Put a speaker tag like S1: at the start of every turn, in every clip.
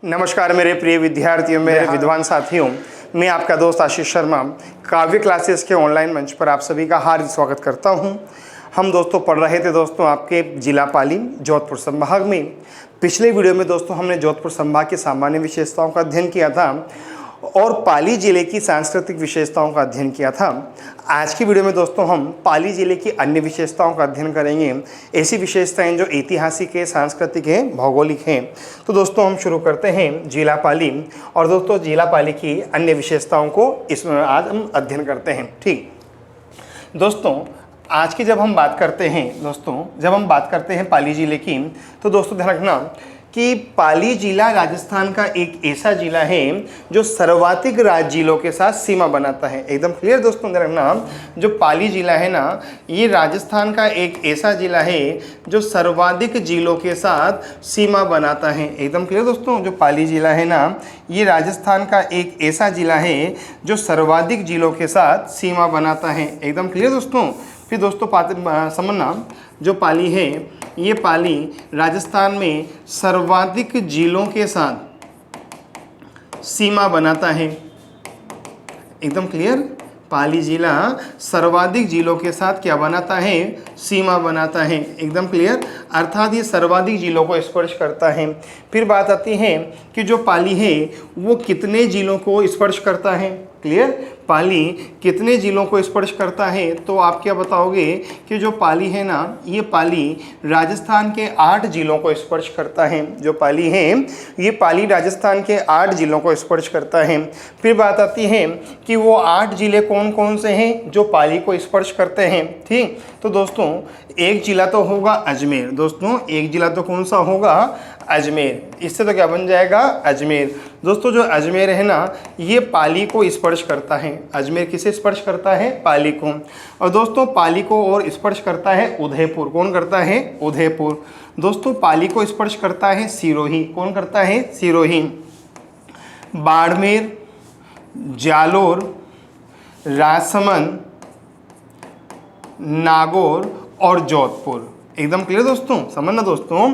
S1: नमस्कार मेरे प्रिय विद्यार्थियों, मेरे विद्वान साथियों। मैं आपका दोस्त आशीष शर्मा काव्य क्लासेस के ऑनलाइन मंच पर आप सभी का हार्दिक स्वागत करता हूं। हम दोस्तों पढ़ रहे थे आपके जिला पाली जोधपुर संभाग में। पिछले वीडियो में दोस्तों हमने जोधपुर संभाग की सामान्य विशेषताओं का अध्ययन किया था और पाली जिले की सांस्कृतिक विशेषताओं का अध्ययन किया था। आज की वीडियो में दोस्तों हम पाली जिले की अन्य विशेषताओं का अध्ययन करेंगे, ऐसी विशेषताएं जो ऐतिहासिक है, सांस्कृतिक है, भौगोलिक हैं। तो दोस्तों हम शुरू करते हैं जिला पाली और दोस्तों जिला पाली की अन्य विशेषताओं को इसमें आज हम अध्ययन करते हैं। ठीक दोस्तों, आज की जब हम बात करते हैं पाली जिले की, तो दोस्तों ध्यान रखना कि पाली जिला राजस्थान का एक ऐसा जिला है जो सर्वाधिक राज्य जिलों के साथ सीमा बनाता है। एकदम क्लियर दोस्तों, ध्यान रखना, जो पाली जिला है ना, ये राजस्थान का एक ऐसा जिला है जो सर्वाधिक जिलों के साथ सीमा बनाता है। एकदम क्लियर दोस्तों, जो पाली जिला है ना, ये राजस्थान का एक ऐसा जिला है जो सर्वाधिक जिलों के साथ सीमा बनाता है। एकदम क्लियर दोस्तों। फिर दोस्तों समझना, जो पाली है, ये पाली राजस्थान में सर्वाधिक जिलों के साथ सीमा बनाता है। एकदम क्लियर, पाली जिला सर्वाधिक जिलों के साथ क्या बनाता है? सीमा बनाता है। एकदम क्लियर, अर्थात ये सर्वाधिक जिलों को स्पर्श करता है। फिर बात आती है कि जो पाली है वो कितने जिलों को स्पर्श करता है। क्लियर, पाली कितने जिलों को स्पर्श करता है? तो आप क्या बताओगे कि जो पाली है ना, ये पाली राजस्थान के 8 जिलों को स्पर्श करता है। जो पाली है ये पाली राजस्थान के 8 जिलों को स्पर्श करता है। फिर बात आती है कि वो 8 जिले कौन कौन से हैं जो पाली को स्पर्श करते हैं। ठीक, तो दोस्तों एक जिला तो होगा अजमेर। दोस्तों एक जिला तो कौन सा होगा? अजमेर। इससे तो क्या बन जाएगा? अजमेर। दोस्तों जो अजमेर है ना, ये पाली को स्पर्श करता है। अजमेर किसे स्पर्श करता है? पाली को। और दोस्तों पाली को और स्पर्श करता है उदयपुर। कौन करता है? उदयपुर। दोस्तों पाली को स्पर्श करता है सिरोही। कौन करता है? सिरोही। बाड़मेर, जालोर, राजसमंद, नागौर और जोधपुर। एकदम क्लियर दोस्तों, समझना दोस्तों,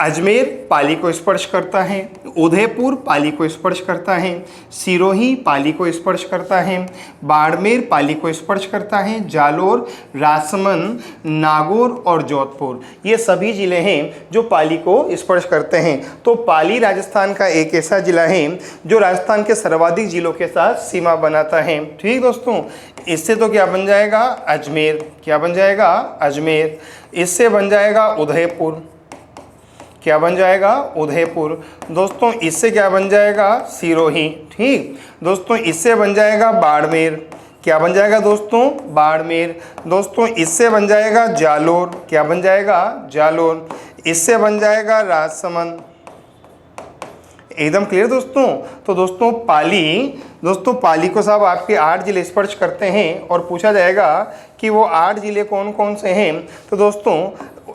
S1: अजमेर पाली को स्पर्श करता है, उदयपुर पाली को स्पर्श करता है, सिरोही पाली को स्पर्श करता है, बाड़मेर पाली को स्पर्श करता है, जालोर, राजसमंद, नागौर और जोधपुर, ये सभी जिले हैं जो पाली को स्पर्श करते हैं। तो पाली राजस्थान का एक ऐसा जिला है जो राजस्थान के सर्वाधिक जिलों के साथ सीमा बनाता है। ठीक दोस्तों, इससे तो क्या बन जाएगा? अजमेर। क्या बन जाएगा? अजमेर। इससे बन जाएगा उदयपुर। क्या बन जाएगा? उदयपुर। दोस्तों इससे क्या बन जाएगा? सिरोही। ठीक दोस्तों, इससे बन जाएगा बाड़मेर। क्या बन जाएगा दोस्तों? बाड़मेर। दोस्तों इससे बन जाएगा जालोर। क्या बन जाएगा? जालोर। इससे बन जाएगा राजसमंद। एकदम क्लियर दोस्तों। तो दोस्तों पाली को साहब आपके 8 जिले स्पर्श करते हैं और पूछा जाएगा कि वो 8 जिले कौन कौन से हैं। तो दोस्तों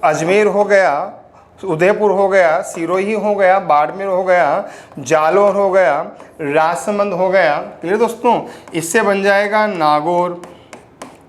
S1: अजमेर हो गया, उदयपुर हो गया, सिरोही हो गया, बाड़मेर हो गया, जालोर हो गया, राजसमंद हो गया। क्लियर दोस्तों, इससे बन जाएगा नागौर।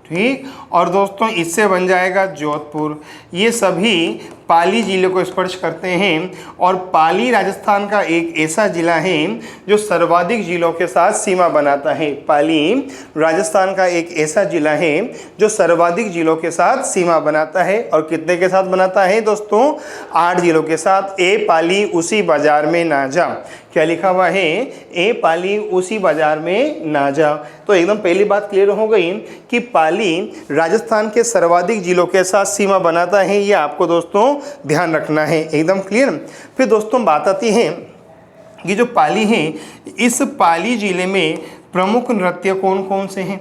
S1: ठीक, और दोस्तों इससे बन जाएगा जोधपुर। ये सभी पाली जिले को स्पर्श करते हैं और पाली राजस्थान का एक ऐसा जिला है जो सर्वाधिक जिलों के साथ सीमा बनाता है। पाली राजस्थान का एक ऐसा जिला है जो सर्वाधिक जिलों के साथ सीमा बनाता है। और कितने के साथ बनाता है दोस्तों? 8 जिलों के साथ। ए पाली उसी बाजार में ना जा। क्या लिखा हुआ है? ए पाली उसी बाजार में ना जा। तो एकदम पहली बात क्लियर हो गई कि पाली राजस्थान के सर्वाधिक जिलों के साथ सीमा बनाता है। ये आपको दोस्तों ध्यान रखना है। एकदम क्लियर। फिर दोस्तों बात आती है कि जो पाली है, इस पाली जिले में प्रमुख नृत्य कौन कौन से हैं।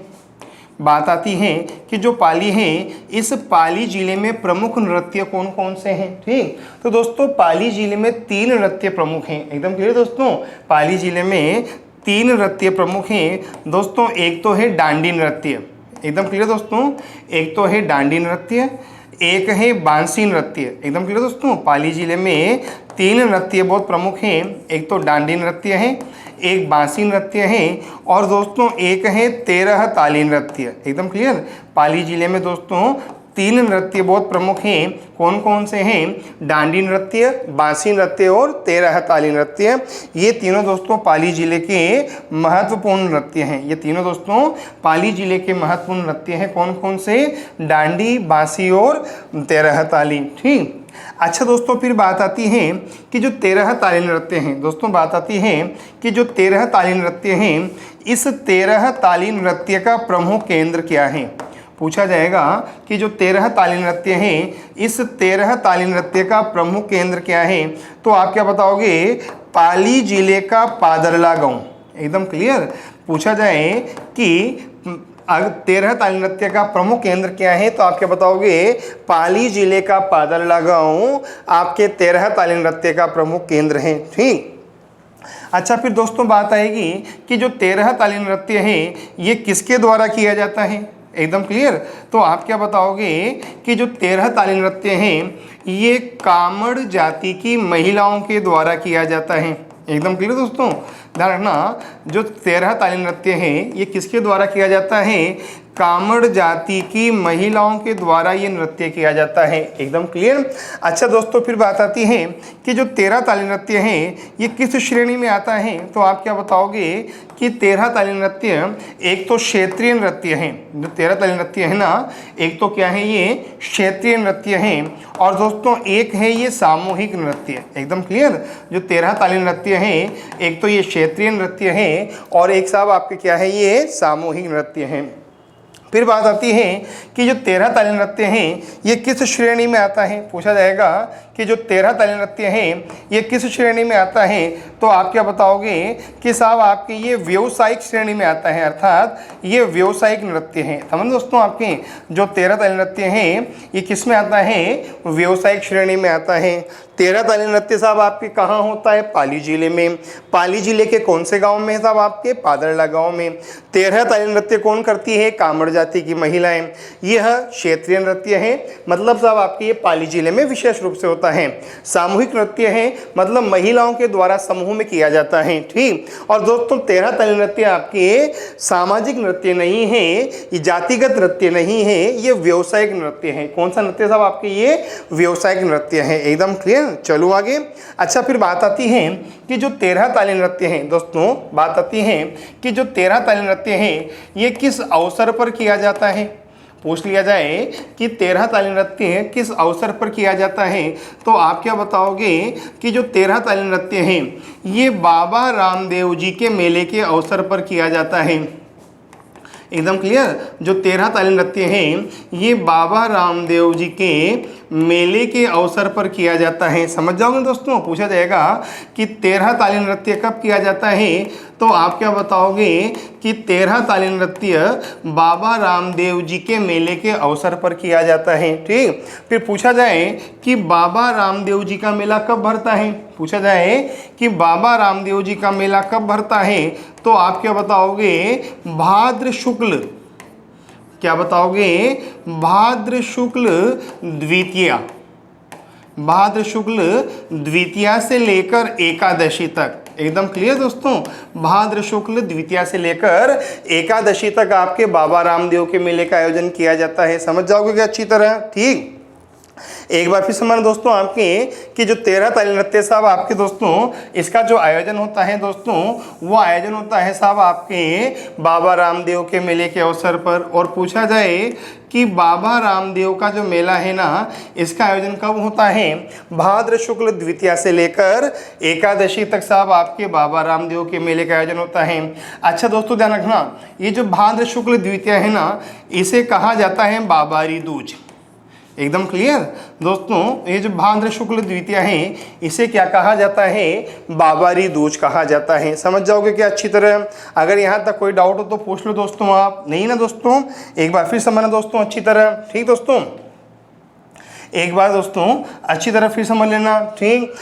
S1: बात आती है कि जो पाली है, इस पाली जिले में प्रमुख नृत्य कौन कौन से हैं। ठीक, तो दोस्तों पाली जिले में 3 नृत्य प्रमुख हैं। एकदम क्लियर दोस्तों, पाली जिले में 3 नृत्य प्रमुख हैं दोस्तों। एक तो है डांडी नृत्य। एकदम क्लियर दोस्तों, एक तो है डांडी नृत्य, एक है बांसी नृत्य। एकदम क्लियर दोस्तों, पाली जिले में 3 नृत्य बहुत प्रमुख हैं। एक तो डांडी नृत्य है, एक बांसी नृत्य है और दोस्तों एक है 13 ताली नृत्य। एकदम क्लियर, पाली जिले में दोस्तों तीन नृत्य बहुत प्रमुख हैं। कौन कौन से हैं? डांडी नृत्य, बांसी नृत्य और 13 ताली नृत्य। ये तीनों दोस्तों पाली जिले के महत्वपूर्ण नृत्य हैं। ये तीनों दोस्तों पाली जिले के महत्वपूर्ण नृत्य हैं। कौन कौन से? डांडी, बांसी और 13 ताली। ठीक। अच्छा दोस्तों, फिर बात आती है कि जो 13 ताली नृत्य हैं दोस्तों, बात आती है कि जो 13 ताली नृत्य हैं, इस 13 ताली नृत्य का प्रमुख केंद्र क्या है? पूछा जाएगा कि जो 13 ताली नृत्य हैं, इस 13 ताली नृत्य का प्रमुख केंद्र क्या है? तो आप क्या बताओगे? पाली जिले का पादरला गांव। एकदम क्लियर। पूछा जाए कि 13 ताली नृत्य का प्रमुख केंद्र क्या है, तो आप क्या बताओगे? पाली जिले का पादरला गांव आपके 13 ताली नृत्य का प्रमुख केंद्र है। ठीक। अच्छा, फिर दोस्तों बात आएगी कि जो 13 ताली नृत्य है, ये किसके द्वारा किया जाता है? एकदम क्लियर। तो आप क्या बताओगे कि जो 13 ताली नृत्य हैं, ये कामड़ जाति की महिलाओं के द्वारा किया जाता है। एकदम क्लियर दोस्तों, ध्यान रखना, जो 13 ताली नृत्य है, ये किसके द्वारा किया जाता है? कामड़ जाति की महिलाओं के द्वारा ये नृत्य किया जाता है। एकदम क्लियर। अच्छा दोस्तों, फिर बात आती है कि जो 13 ताली नृत्य है, ये किस श्रेणी में आता है? तो आप क्या बताओगे कि 13 ताली नृत्य एक तो क्षेत्रीय नृत्य है। जो 13 ताली नृत्य है ना, एक तो क्या है? ये क्षेत्रीय नृत्य है, और दोस्तों एक है ये सामूहिक नृत्य। एकदम क्लियर। जो 13 ताली नृत्य है, एक तो ये क्षेत्रीय नृत्य है, और एक साहब आपके क्या है? ये सामूहिक नृत्य है। फिर बात आती है कि जो 13 ताली नृत्य हैं, ये किस श्रेणी में आता है? पूछा जाएगा कि जो 13 ताली नृत्य है, ये किस श्रेणी में आता है? तो आप क्या बताओगे कि साहब आपके ये व्यावसायिक श्रेणी में आता है, अर्थात ये व्यावसायिक नृत्य है। समझ दोस्तों, आपके जो 13 ताली नृत्य हैं, ये किस में आता है? व्यावसायिक श्रेणी में आता है। 13 ताली नृत्य साहब आपके कहाँ होता है? पाली जिले में। पाली जिले के कौन से गांव में साहब? आपके पादरला गांव में। 13 ताली नृत्य कौन करती है? कामड़ जाति की महिलाएं। यह क्षेत्रीय नृत्य है, मतलब साहब आपके ये पाली जिले में विशेष रूप से होता है। सामूहिक नृत्य है, मतलब महिलाओं के द्वारा समूह में किया जाता है। ठीक। और दोस्तों 13 ताली नृत्य आपके सामाजिक नृत्य नहीं है, ये जातिगत नृत्य नहीं है, ये व्यावसायिक नृत्य है। कौन सा नृत्य साहब आपके? ये व्यावसायिक नृत्य है। एकदम क्लियर। चलो आगे। अच्छा, फिर बात आती है कि जो 13 ताली नृत्य हैं दोस्तों, बात आती है कि जो 13 ताली नृत्य हैं, ये किस अवसर पर किया जाता है? पूछ लिया जाए कि 13 ताली नृत्य किस अवसर पर किया जाता है, तो आप क्या बताओगे कि जो 13 ताली नृत्य हैं, ये बाबा रामदेव जी के मेले के अवसर पर किया जाता है। एकदम क्लियर। जो 13 ताली नृत्य हैं, ये बाबा रामदेव जी के मेले के अवसर पर किया जाता है। समझ जाओगे दोस्तों। पूछा जाएगा कि 13 ताली नृत्य कब किया जाता है, तो आप क्या बताओगे कि 13 ताली नृत्य बाबा रामदेव जी के मेले के अवसर पर किया जाता है। ठीक। फिर पूछा जाए कि बाबा रामदेव जी का मेला कब भरता है? पूछा जाए कि बाबा रामदेव जी का मेला कब भरता है, तो आप क्या बताओगे? भाद्र शुक्ल, क्या बताओगे? भाद्र शुक्ल द्वितीया। भाद्र शुक्ल द्वितीया से लेकर एकादशी तक। एकदम क्लियर दोस्तों। भाद्र शुक्ल द्वितीया से लेकर एकादशी तक आपके बाबा रामदेव के मेले का आयोजन किया जाता है। समझ जाओगे क्या अच्छी तरह? ठीक। एक बार फिर समझ दोस्तों आपके कि जो 13 ताली नृत्य साहब आपके दोस्तों, इसका जो आयोजन होता है दोस्तों, वो आयोजन होता है साहब आपके बाबा रामदेव के मेले के अवसर पर। और पूछा जाए कि बाबा रामदेव का जो मेला है ना, इसका आयोजन कब होता है? भाद्र शुक्ल द्वितीया से लेकर एकादशी तक साहब आपके बाबा रामदेव के मेले का आयोजन होता है। अच्छा दोस्तों, ध्यान रखना, ये जो भाद्र शुक्ल द्वितीया है ना, इसे कहा जाता है बाबारी दूज। एकदम क्लियर दोस्तों। ये जो भाद्र शुक्ल द्वितीया है, इसे क्या कहा जाता है? बाबारी दूज कहा जाता है। समझ जाओगे क्या अच्छी तरह? अगर यहाँ तक कोई डाउट हो तो पूछ लो दोस्तों आप। नहीं ना दोस्तों? एक बार फिर समझना दोस्तों अच्छी तरह। ठीक दोस्तों, एक बार दोस्तों अच्छी तरह फिर समझ लेना। ठीक।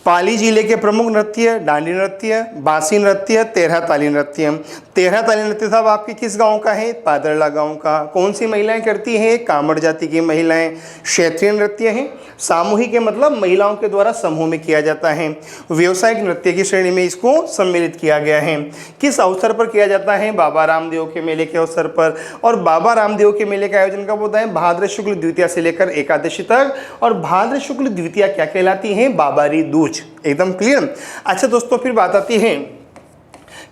S1: पाली जिले के प्रमुख नृत्य डांडी नृत्य, बांसी नृत्य, तेरह ताली नृत्य। तेरह ताली नृत्य साहब आपके किस गांव का है? पादरला गांव का। कौन सी महिलाएं करती हैं? कामड़ जाति की महिलाएं। क्षेत्रीय नृत्य है, सामूहिक मतलब महिलाओं के द्वारा समूह में किया जाता है। व्यावसायिक नृत्य की श्रेणी में इसको सम्मिलित किया गया है। किस अवसर पर किया जाता है? बाबा रामदेव के मेले के अवसर पर। और बाबा रामदेव के मेले का आयोजन कब होता है? भाद्र शुक्ल द्वितीया से लेकर एकादशी तक। और भाद्र शुक्ल द्वितीया क्या कहलाती है? बाबारी दूज। एकदम क्लियर। अच्छा दोस्तों, फिर बात आती है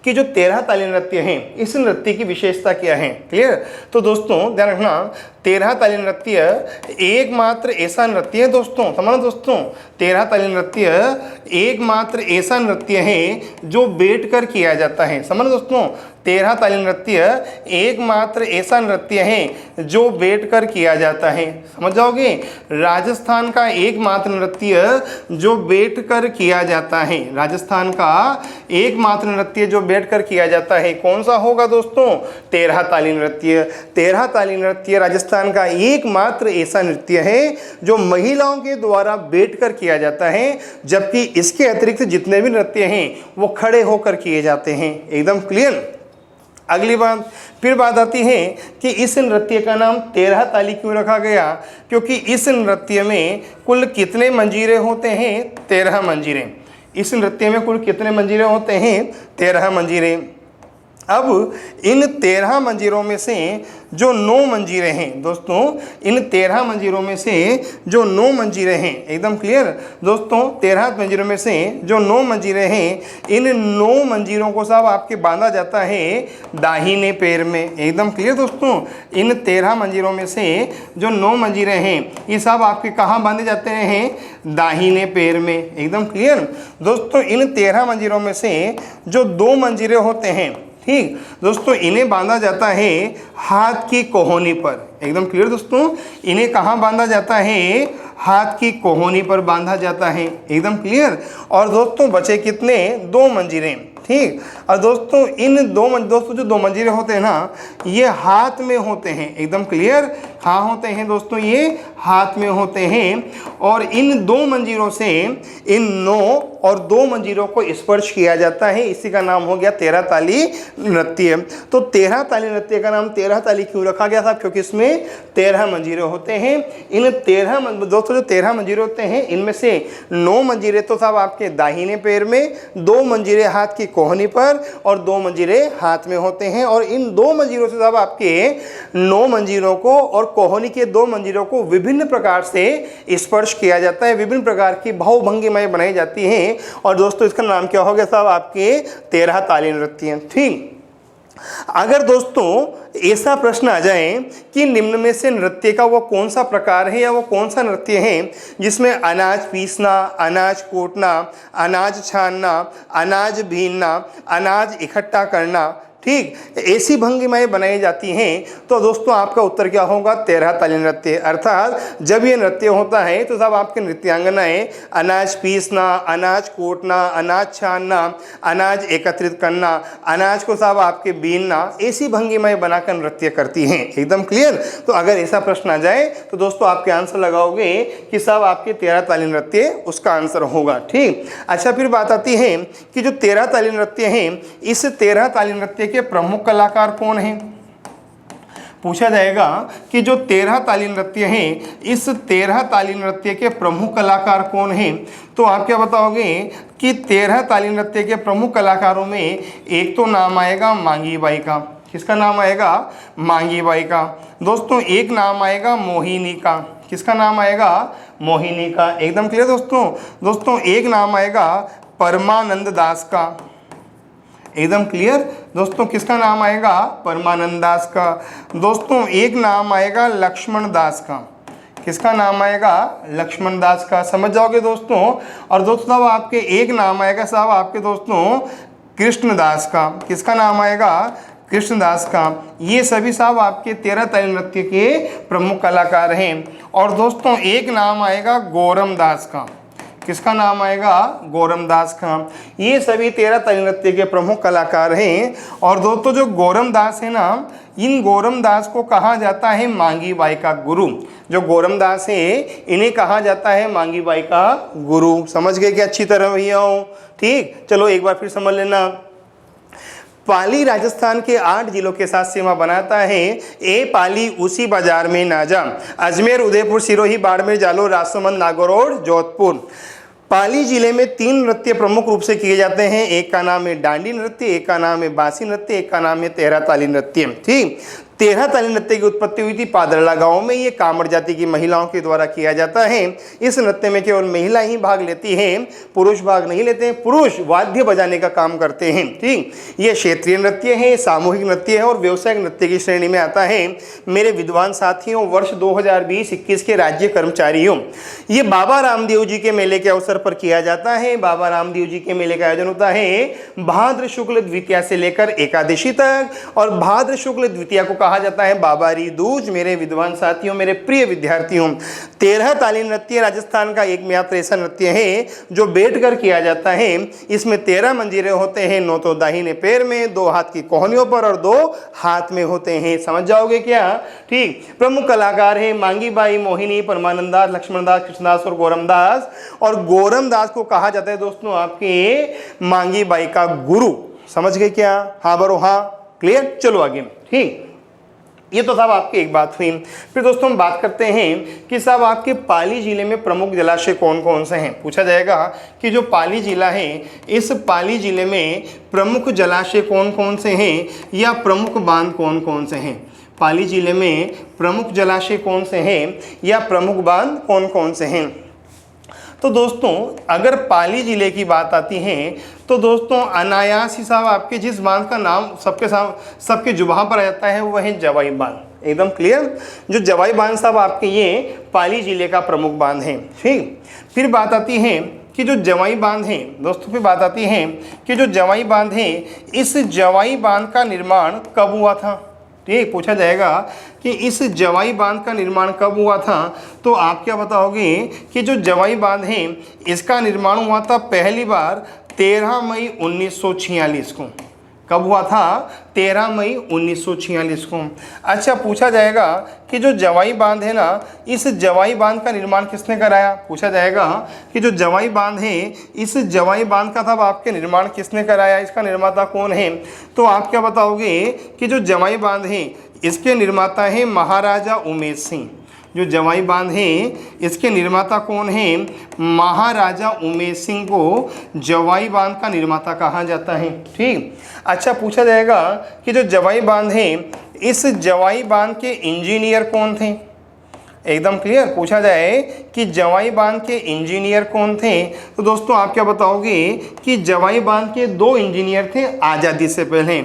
S1: कि जो तेरह ताली नृत्य है, इस नृत्य की विशेषता क्या है? क्लियर। तो दोस्तों ध्यान रखना, तेरह ताली नृत्य एकमात्र ऐसा नृत्य है दोस्तों, समझना दोस्तों, तेरह ताली नृत्य एकमात्र ऐसा नृत्य है जो बैठकर किया जाता है। समझना दोस्तों, तेरह ताली नृत्य एकमात्र ऐसा नृत्य है जो बैठकर किया जाता है। समझ जाओगे? राजस्थान का एकमात्र नृत्य जो बैठकर किया जाता है, राजस्थान का एकमात्र नृत्य जो बैठकर किया जाता है, कौन सा होगा दोस्तों? तेरह ताली नृत्य। तेरह ताली नृत्य राजस्थान का एकमात्र ऐसा नृत्य है जो महिलाओं के द्वारा बैठकर किया जाता है, जबकि इसके अतिरिक्त जितने भी नृत्य हैं वो खड़े होकर किए जाते हैं। एकदम क्लियर। अगली बात, फिर बात आती है कि इस नृत्य का नाम तेरह ताली क्यों रखा गया? क्योंकि इस नृत्य में कुल कितने मंजीरे होते हैं? 13 मंजीरे। इस नृत्य में कुल कितने मंजीरे होते हैं? 13 मंजीरे। अब इन 13 मंजीरों में से जो 9 मंजीरे हैं दोस्तों, इन 13 मंजीरों में से जो 9 मंजीरे हैं, एकदम क्लियर दोस्तों, 13 मंजीरों में से जो 9 मंजीरे हैं, इन 9 मंजीरों को साहब आपके बांधा जाता है दाहिने पैर में। एकदम क्लियर दोस्तों, इन 13 मंजीरों में से जो 9 मंजीरे हैं ये साहब आपके कहाँ बांधे जाते हैं? दाहिने पैर में। एकदम क्लियर दोस्तों, इन 13 मंजीरों में से जो 2 मंजीरे होते हैं, ठीक दोस्तों, इन्हें बांधा जाता है हाथ की कोहनी पर। एकदम क्लियर दोस्तों, इन्हें कहाँ बांधा जाता है? हाथ की कोहनी पर बांधा जाता है। एकदम क्लियर। और दोस्तों बचे कितने? 2 मंजीरे, ठीक। और दोस्तों इन दोस्तों जो 2 मंजीरे होते हैं ना, ये हाथ में होते हैं। एकदम क्लियर, हाँ होते हैं दोस्तों, ये हाथ में होते हैं। और इन 2 मंजीरों से इन 9 और 2 मंजीरों को स्पर्श किया जाता है। इसी का नाम हो गया तेरह ताली नृत्य। तो तेरह ताली नृत्य का नाम तेरह ताली क्यों रखा गया था? क्योंकि इसमें 13 मंजीरे होते हैं। इन 13 दोस्तों जो 13 मंजीरे होते हैं, इनमें से 9 मंजीरे तो साहब आपके दाहिने पैर में, 2 मंजीरे हाथ की कोहनी पर और 2 मंजीरे हाथ में होते हैं। और इन 2 मंजीरों से साहब आपके 9 मंजीरों को और कोहनी के 2 मंजीरों को विभिन्न प्रकार से स्पर्श किया जाता है, विभिन्न प्रकार की भावभंगिमाएं बनाई जाती हैं। और दोस्तों इसका नाम क्या हो गया साहब? आपके तेरह ताली नृत्य। ठीक। अगर दोस्तों ऐसा प्रश्न आ जाए कि निम्न में से नृत्य का वो कौन सा प्रकार है या वो कौन सा नृत्य है जिसमें अनाज पीसना, अनाज कूटना, अनाज छानना, अनाज भीनना, अनाज इकट्ठा करना, ठीक, ऐसी भंगिमाएं बनाई जाती हैं, तो दोस्तों आपका उत्तर क्या होगा? तेरह ताली नृत्य। अर्थात जब ये नृत्य होता है तो साहब आपके नृत्यांगनाएं अनाज पीसना, अनाज कूटना, अनाज छानना, अनाज एकत्रित करना, अनाज को साहब आपके बीनना, ऐसी भंगिमाएं बनाकर नृत्य करती हैं। एकदम क्लियर। तो अगर ऐसा प्रश्न आ जाए तो दोस्तों आपके आंसर लगाओगे कि साहब आपके तेरह ताली नृत्य उसका आंसर होगा। ठीक। अच्छा, फिर बात आती है कि जो तेरह ताली नृत्य है, इस तेरह ताली नृत्य के प्रमुख कलाकार कौन हैं? पूछा जाएगा कि जो तेरह ताली नृत्य है, इस तेरह ताली नृत्य के प्रमुख कलाकार कौन हैं? तो आप क्या बताओगे कि तेरह ताली नृत्य के प्रमुख कलाकारों में एक तो नाम आएगा मांगी बाई का। किसका नाम आएगा? मांगी बाई का। दोस्तों एक नाम आएगा मोहिनी का। किसका नाम आएगा? मोहिनी का। एकदम क्लियर दोस्तों एक नाम आएगा परमानंद दास का। एकदम क्लियर दोस्तों, किसका नाम आएगा? परमानंद दास का। दोस्तों एक नाम आएगा लक्ष्मण दास का। किसका नाम आएगा? लक्ष्मण दास का। समझ जाओगे दोस्तों। और दोस्तों आपके एक नाम आएगा साहब आपके दोस्तों कृष्णदास का। किसका नाम आएगा? कृष्णदास का। ये सभी साहब आपके तेरह ताली नृत्य के प्रमुख कलाकार हैं। और दोस्तों एक नाम आएगा गौरम दास का। किसका नाम आएगा? गोरमदास का। ये सभी 13 ताली नृत्य के प्रमुख कलाकार हैं। और दोस्तों जो गोरमदास है ना, इन गोरमदास को कहा जाता है मांगी बाई का गुरु। जो गोरमदास है इन्हें कहा जाता है मांगी बाई का गुरु। समझ गए कि अच्छी तरह भैया हो? ठीक, चलो एक बार फिर समझ लेना। पाली राजस्थान के 8 जिलों के साथ सीमा बनाता है। ए पाली उसी बाजार में ना जा, अजमेर, उदयपुर, सिरोही, बाड़मेर, जालोर, राजसमंद, नागौर और जोधपुर। पाली जिले में 3 नृत्य प्रमुख रूप से किए जाते हैं। एक का नाम है डांडी नृत्य, एक का नाम है बासी नृत्य, एक का नाम है 13 ताली नृत्य। ठीक, 13 ताली नृत्य की उत्पत्ति हुई थी पादरला गांव में। ये कामड़ जाति की महिलाओं के द्वारा किया जाता है। इस नृत्य में केवल महिला ही भाग लेती है, पुरुष भाग नहीं लेते हैं। पुरुष वाद्य बजाने का काम करते हैं। ठीक, ये क्षेत्रीय नृत्य है, सामूहिक नृत्य है और व्यावसायिक नृत्य की श्रेणी में आता है। मेरे विद्वान साथियों, वर्ष 2020-21 के राज्य कर्मचारियों, ये बाबा रामदेव जी के मेले के अवसर पर किया जाता है। बाबा रामदेव जी के मेले का आयोजन होता है भाद्र शुक्ल द्वितीया से लेकर एकादशी तक, और भाद्र शुक्ल द्वितीया को कहा जाता है बाबारी दूज। मेरे विद्वान साथियों, मेरे प्रिय विद्यार्थियों, 13 ताली नृत्य राजस्थान का एकमात्र ऐसा नृत्य है जो बैठकर किया जाता है। इसमें 13 मंजीरे होते हैं, 9 तो दाहिने पैर में, 2 हाथ की कोहनियों पर और 2 हाथ में होते हैं। समझ जाओगे क्या? ठीक, प्रमुख कलाकार है मांगी बाई, मोहिनी, परमानंदास, लक्ष्मणदास, कृष्णदास और गोरमदास। और गोरमदास को कहा जाता है दोस्तों आपके मांगी बाई का गुरु। समझ गए क्या? हाँ बरो हाँ, क्लियर? चलो आगे। ठीक, ये तो साहब आपकी एक बात हुई। फिर दोस्तों हम बात करते हैं कि साहब आपके पाली जिले में प्रमुख जलाशय कौन कौन से हैं। पूछा जाएगा कि जो पाली जिला है, इस पाली जिले में प्रमुख जलाशय कौन कौन से हैं या प्रमुख बांध कौन कौन से हैं। पाली जिले में प्रमुख जलाशय कौन से हैं या प्रमुख बांध कौन कौन से हैं। तो दोस्तों अगर पाली जिले की बात आती है तो दोस्तों अनायास ही साहब आपके जिस बांध का नाम सबके जुबान पर आ जाता है वो है जवाई बांध। एकदम क्लियर? जो जवाई बांध साहब आपके ये पाली जिले का प्रमुख बांध है। ठीक, फिर बात आती है कि जो जवाई बांध है दोस्तों, फिर बात आती है कि जो जवाई बांध है, इस जवाई बांध का निर्माण कब हुआ था। ठीक, पूछा जाएगा कि इस जवाई बांध का निर्माण कब हुआ था, तो आप क्या बताओगे कि जो जवाई बांध है इसका निर्माण हुआ था पहली बार 13 मई 1946 को। कब हुआ था? 13 मई 1946 को। अच्छा, पूछा जाएगा कि जो जवाई बांध है ना, इस जवाई बांध का निर्माण किसने कराया। पूछा जाएगा कि जो जवाई बांध है, इस जवाई बांध का था आपके निर्माण किसने कराया, इसका निर्माता कौन है। तो आप क्या बताओगे कि जो जवाई बांध है इसके निर्माता है महाराजा उमेश सिंह। जो जवाई बांध है इसके निर्माता कौन है? महाराजा उमेश सिंह को जवाई बांध का निर्माता कहा जाता है। ठीक, अच्छा, पूछा जाएगा कि जो जवाई बांध है, इस जवाई बांध के इंजीनियर कौन थे। एकदम क्लियर? पूछा जाए कि जवाई बांध के इंजीनियर कौन थे, तो दोस्तों आप क्या बताओगे कि जवाई बांध के 2 इंजीनियर थे आज़ादी से पहले।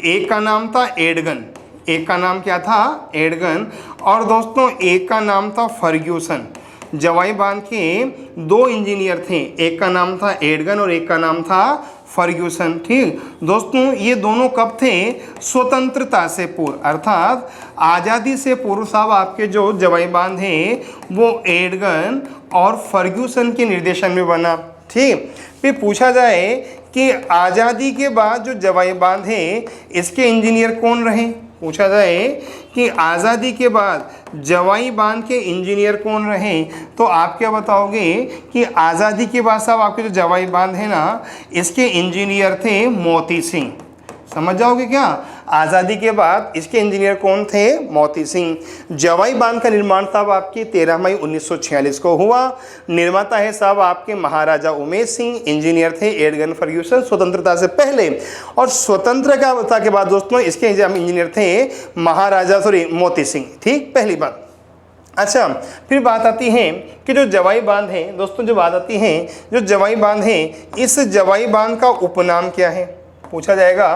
S1: एक का नाम था एडगन, एक का नाम क्या था? एडगन। और दोस्तों एक का नाम था फर्ग्यूसन। जवाई बांध के 2 इंजीनियर थे, एक का नाम था एडगन और एक का नाम था फर्ग्यूसन। ठीक दोस्तों, ये दोनों कब थे? स्वतंत्रता से पूर्व, अर्थात आज़ादी से पूर्व साहब आपके जो जवाई बांध है वो एडगन और फर्ग्यूसन के निर्देशन में बना। ठीक, फिर पूछा जाए कि आज़ादी के बाद जो जवाई बांध है इसके इंजीनियर कौन रहे। पूछा जाए कि आज़ादी के बाद जवाई बांध के इंजीनियर कौन रहे, तो आप क्या बताओगे कि आज़ादी के बाद साहब आपके जो जवाई बांध है ना, इसके इंजीनियर थे मोती सिंह। समझ जाओगे क्या? आज़ादी के बाद इसके इंजीनियर कौन थे? मोती सिंह। जवाई बांध का निर्माण साहब आपके 13 मई 1946 को हुआ। निर्माता है साहब आपके महाराजा उमेश सिंह, इंजीनियर थे एडगन फर्ग्यूसन स्वतंत्रता से पहले, और स्वतंत्रता के बाद दोस्तों इसके इंजीनियर थे मोती सिंह। ठीक, पहली बात। अच्छा, फिर बात आती है कि जो जवाई बांध है दोस्तों, जो बात आती है जो जवाई बांध है, इस जवाई बांध का उपनाम क्या है। पूछा जाएगा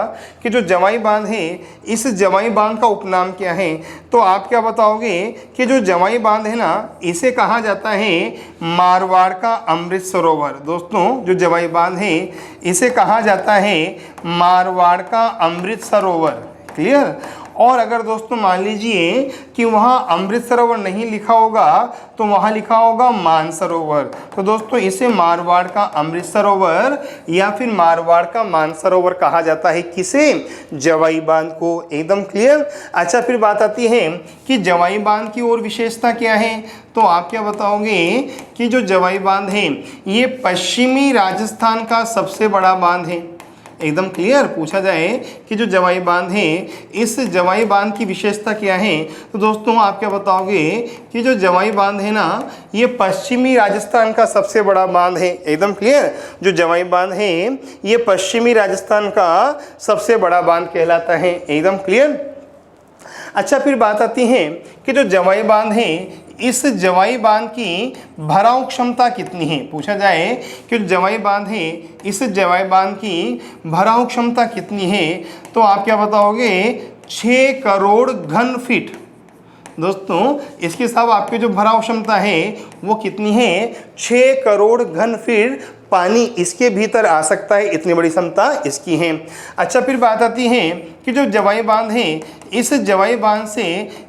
S1: कि जो जवाई बांध है इस जवाई बांध का उपनाम क्या है, तो आप क्या बताओगे कि जो जवाई बांध है ना, इसे कहा जाता है मारवाड़ का अमृत सरोवर। दोस्तों जो जवाई बांध है इसे कहा जाता है मारवाड़ का अमृत सरोवर। क्लियर? और अगर दोस्तों मान लीजिए कि वहाँ अमृत सरोवर नहीं लिखा होगा तो वहाँ लिखा होगा मानसरोवर। तो दोस्तों इसे मारवाड़ का अमृत सरोवर या फिर मारवाड़ का मानसरोवर कहा जाता है। किसे? जवाई बांध को। एकदम क्लियर। अच्छा, फिर बात आती है कि जवाई बांध की और विशेषता क्या है। तो आप क्या बताओगे कि जो जवाई बांध है ये पश्चिमी राजस्थान का सबसे बड़ा बांध है। एकदम क्लियर। पूछा जाए कि जो जवाई बांध है इस जवाई बांध की विशेषता क्या है, तो दोस्तों आप क्या बताओगे कि जो जवाई बांध है ना ये पश्चिमी राजस्थान का सबसे बड़ा बांध है। एकदम क्लियर। जो जवाई बांध है ये पश्चिमी राजस्थान का सबसे बड़ा बांध कहलाता है। एकदम क्लियर। अच्छा, फिर बात आती है कि जो जवाई बांध है इस जवाई बांध की भराव क्षमता कितनी है। पूछा जाए कि जो जवाई बांध है इस जवाई बांध की भराव क्षमता कितनी है, तो आप क्या बताओगे 6 करोड़ घन फीट। दोस्तों इसके साथ आपकी जो भराव क्षमता है वो कितनी है 6 करोड़ घन फीट पानी इसके भीतर आ सकता है, इतनी बड़ी क्षमता इसकी है। अच्छा, फिर बात आती है कि जो जवाई बांध है इस जवाई बांध से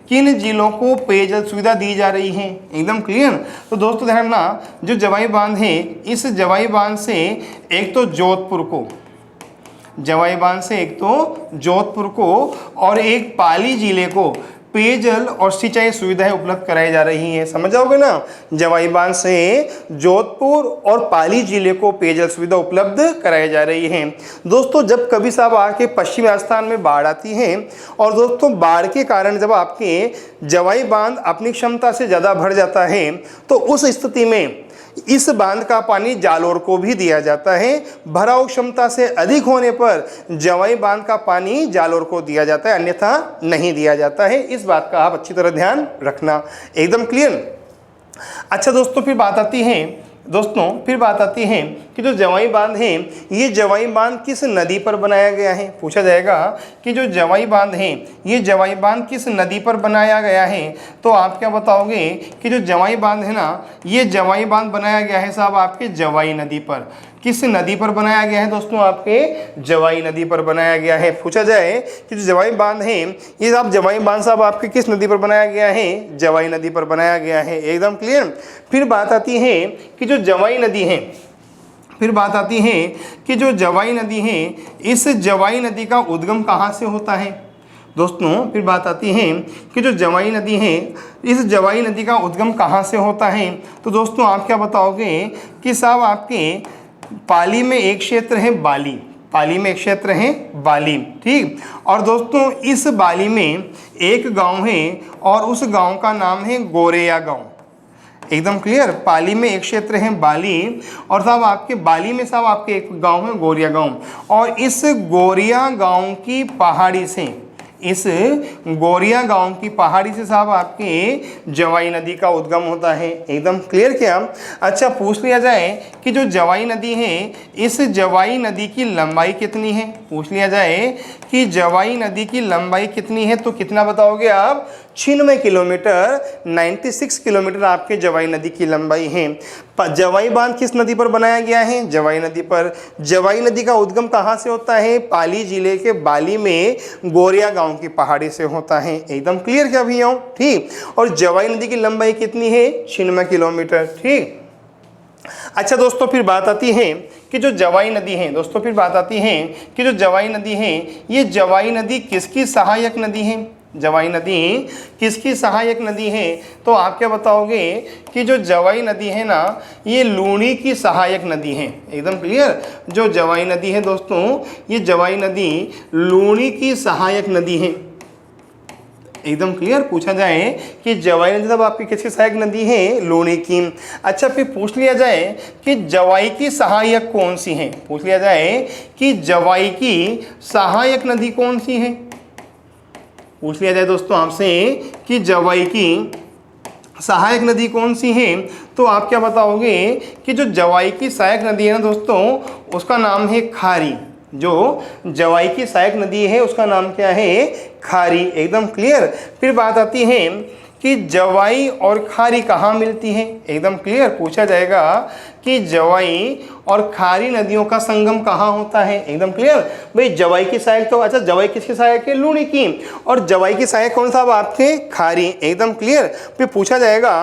S1: किन जिलों को पेयजल सुविधा दी जा रही है। एकदम क्लियर। तो दोस्तों ध्यान रखना, जो जवाई बांध है इस जवाई बांध से एक तो जोधपुर को, जवाई बांध से एक तो जोधपुर को और एक पाली जिले को पेयजल और सिंचाई सुविधाएं उपलब्ध कराई जा रही हैं। समझ जाओगे ना, जवाई बांध से जोधपुर और पाली जिले को पेयजल सुविधा उपलब्ध कराई जा रही है। दोस्तों जब कभी साहब आके पश्चिमी राजस्थान में बाढ़ आती है और दोस्तों बाढ़ के कारण जब आपके जवाई बांध अपनी क्षमता से ज़्यादा भर जाता है तो उस स्थिति में इस बांध का पानी जालोर को भी दिया जाता है। भराव क्षमता से अधिक होने पर जवाई बांध का पानी जालोर को दिया जाता है, अन्यथा नहीं दिया जाता है। इस बात का आप अच्छी तरह ध्यान रखना। एकदम क्लियर। अच्छा दोस्तों, फिर बात आती है कि जो जवाई बांध है ये जवाई बांध किस नदी पर बनाया गया है। पूछा जाएगा कि जो जवाई बांध है ये जवाई बांध किस नदी पर बनाया गया है, तो आप क्या बताओगे कि जो जवाई बांध है ना ये जवाई बांध बनाया गया है साहब आपके जवाई नदी पर। किस नदी पर बनाया गया है दोस्तों? आपके जवाई नदी पर बनाया गया है। पूछा जाए कि जो जवाई बांध है ये आप जवाई बांध साहब आपके किस नदी पर बनाया गया है? जवाई नदी पर बनाया गया है। एकदम क्लियर। फिर बात आती है कि जो जवाई नदी है जो जवाई नदी है इस जवाई नदी का उद्गम कहाँ से होता है। दोस्तों फिर बात आती है कि जो जवाई नदी है इस जवाई नदी का उद्गम कहाँ से होता है, तो दोस्तों आप क्या बताओगे कि साहब आपके पाली में एक क्षेत्र है बाली, ठीक। और दोस्तों इस बाली में एक गांव है और उस गांव का नाम है गोरेया गांव। एकदम क्लियर। पाली में एक क्षेत्र है बाली और साहब आपके बाली में साहब आपके एक गांव है गोरिया गांव, और इस गोरिया गांव की पहाड़ी से साहब आपके जवाई नदी का उद्गम होता है। एकदम क्लियर क्या। अच्छा, पूछ लिया जाए कि जो जवाई नदी है इस जवाई नदी की लंबाई कितनी है। पूछ लिया जाए कि जवाई नदी की लंबाई कितनी है, तो कितना बताओगे आप? 96 किलोमीटर, 96 किलोमीटर आपके जवाई नदी की लंबाई है। जवाई बांध किस नदी पर बनाया गया है? जवाई नदी पर। जवाई नदी का उद्गम कहाँ से होता है? पाली जिले के बाली में गोरिया गांव की पहाड़ी से होता है। एकदम क्लियर क्या भैया? ठीक। और जवाई नदी की लंबाई कितनी है? 96 किलोमीटर, ठीक। अच्छा दोस्तों, फिर बात आती है कि जो जवाई नदी है ये जवाई नदी किसकी सहायक नदी है? जवाई नदी किसकी सहायक नदी है, तो आप क्या बताओगे कि जो जवाई नदी है ना ये लूणी की सहायक नदी है। एकदम क्लियर। जो जवाई नदी है दोस्तों ये जवाई नदी लूणी की सहायक नदी है। एकदम क्लियर। पूछा जाए कि जवाई नदी तब आपकी किसकी सहायक नदी है? लूणी की। अच्छा, फिर पूछ लिया जाए कि जवाई की सहायक कौन सी है। पूछ लिया जाए कि जवाई की सहायक नदी कौन सी है। पूछ लिया जाए दोस्तों आपसे कि जवाई की सहायक नदी कौन सी है, तो आप क्या बताओगे कि जो जवाई की सहायक नदी है ना दोस्तों उसका नाम है खारी। जो जवाई की सहायक नदी है उसका नाम क्या है? खारी। एकदम क्लियर। फिर बात आती है कि जवाई और खारी कहाँ मिलती हैं। एकदम क्लियर पूछा जाएगा कि जवाई और खारी नदियों का संगम कहाँ होता है। एकदम क्लियर भाई, जवाई की सहायक तो अच्छा, जवाई किसकी सहायक है, लूणी की, और जवाई की सहायक कौन साहब आपके, खारी। एकदम क्लियर। फिर पूछा जाएगा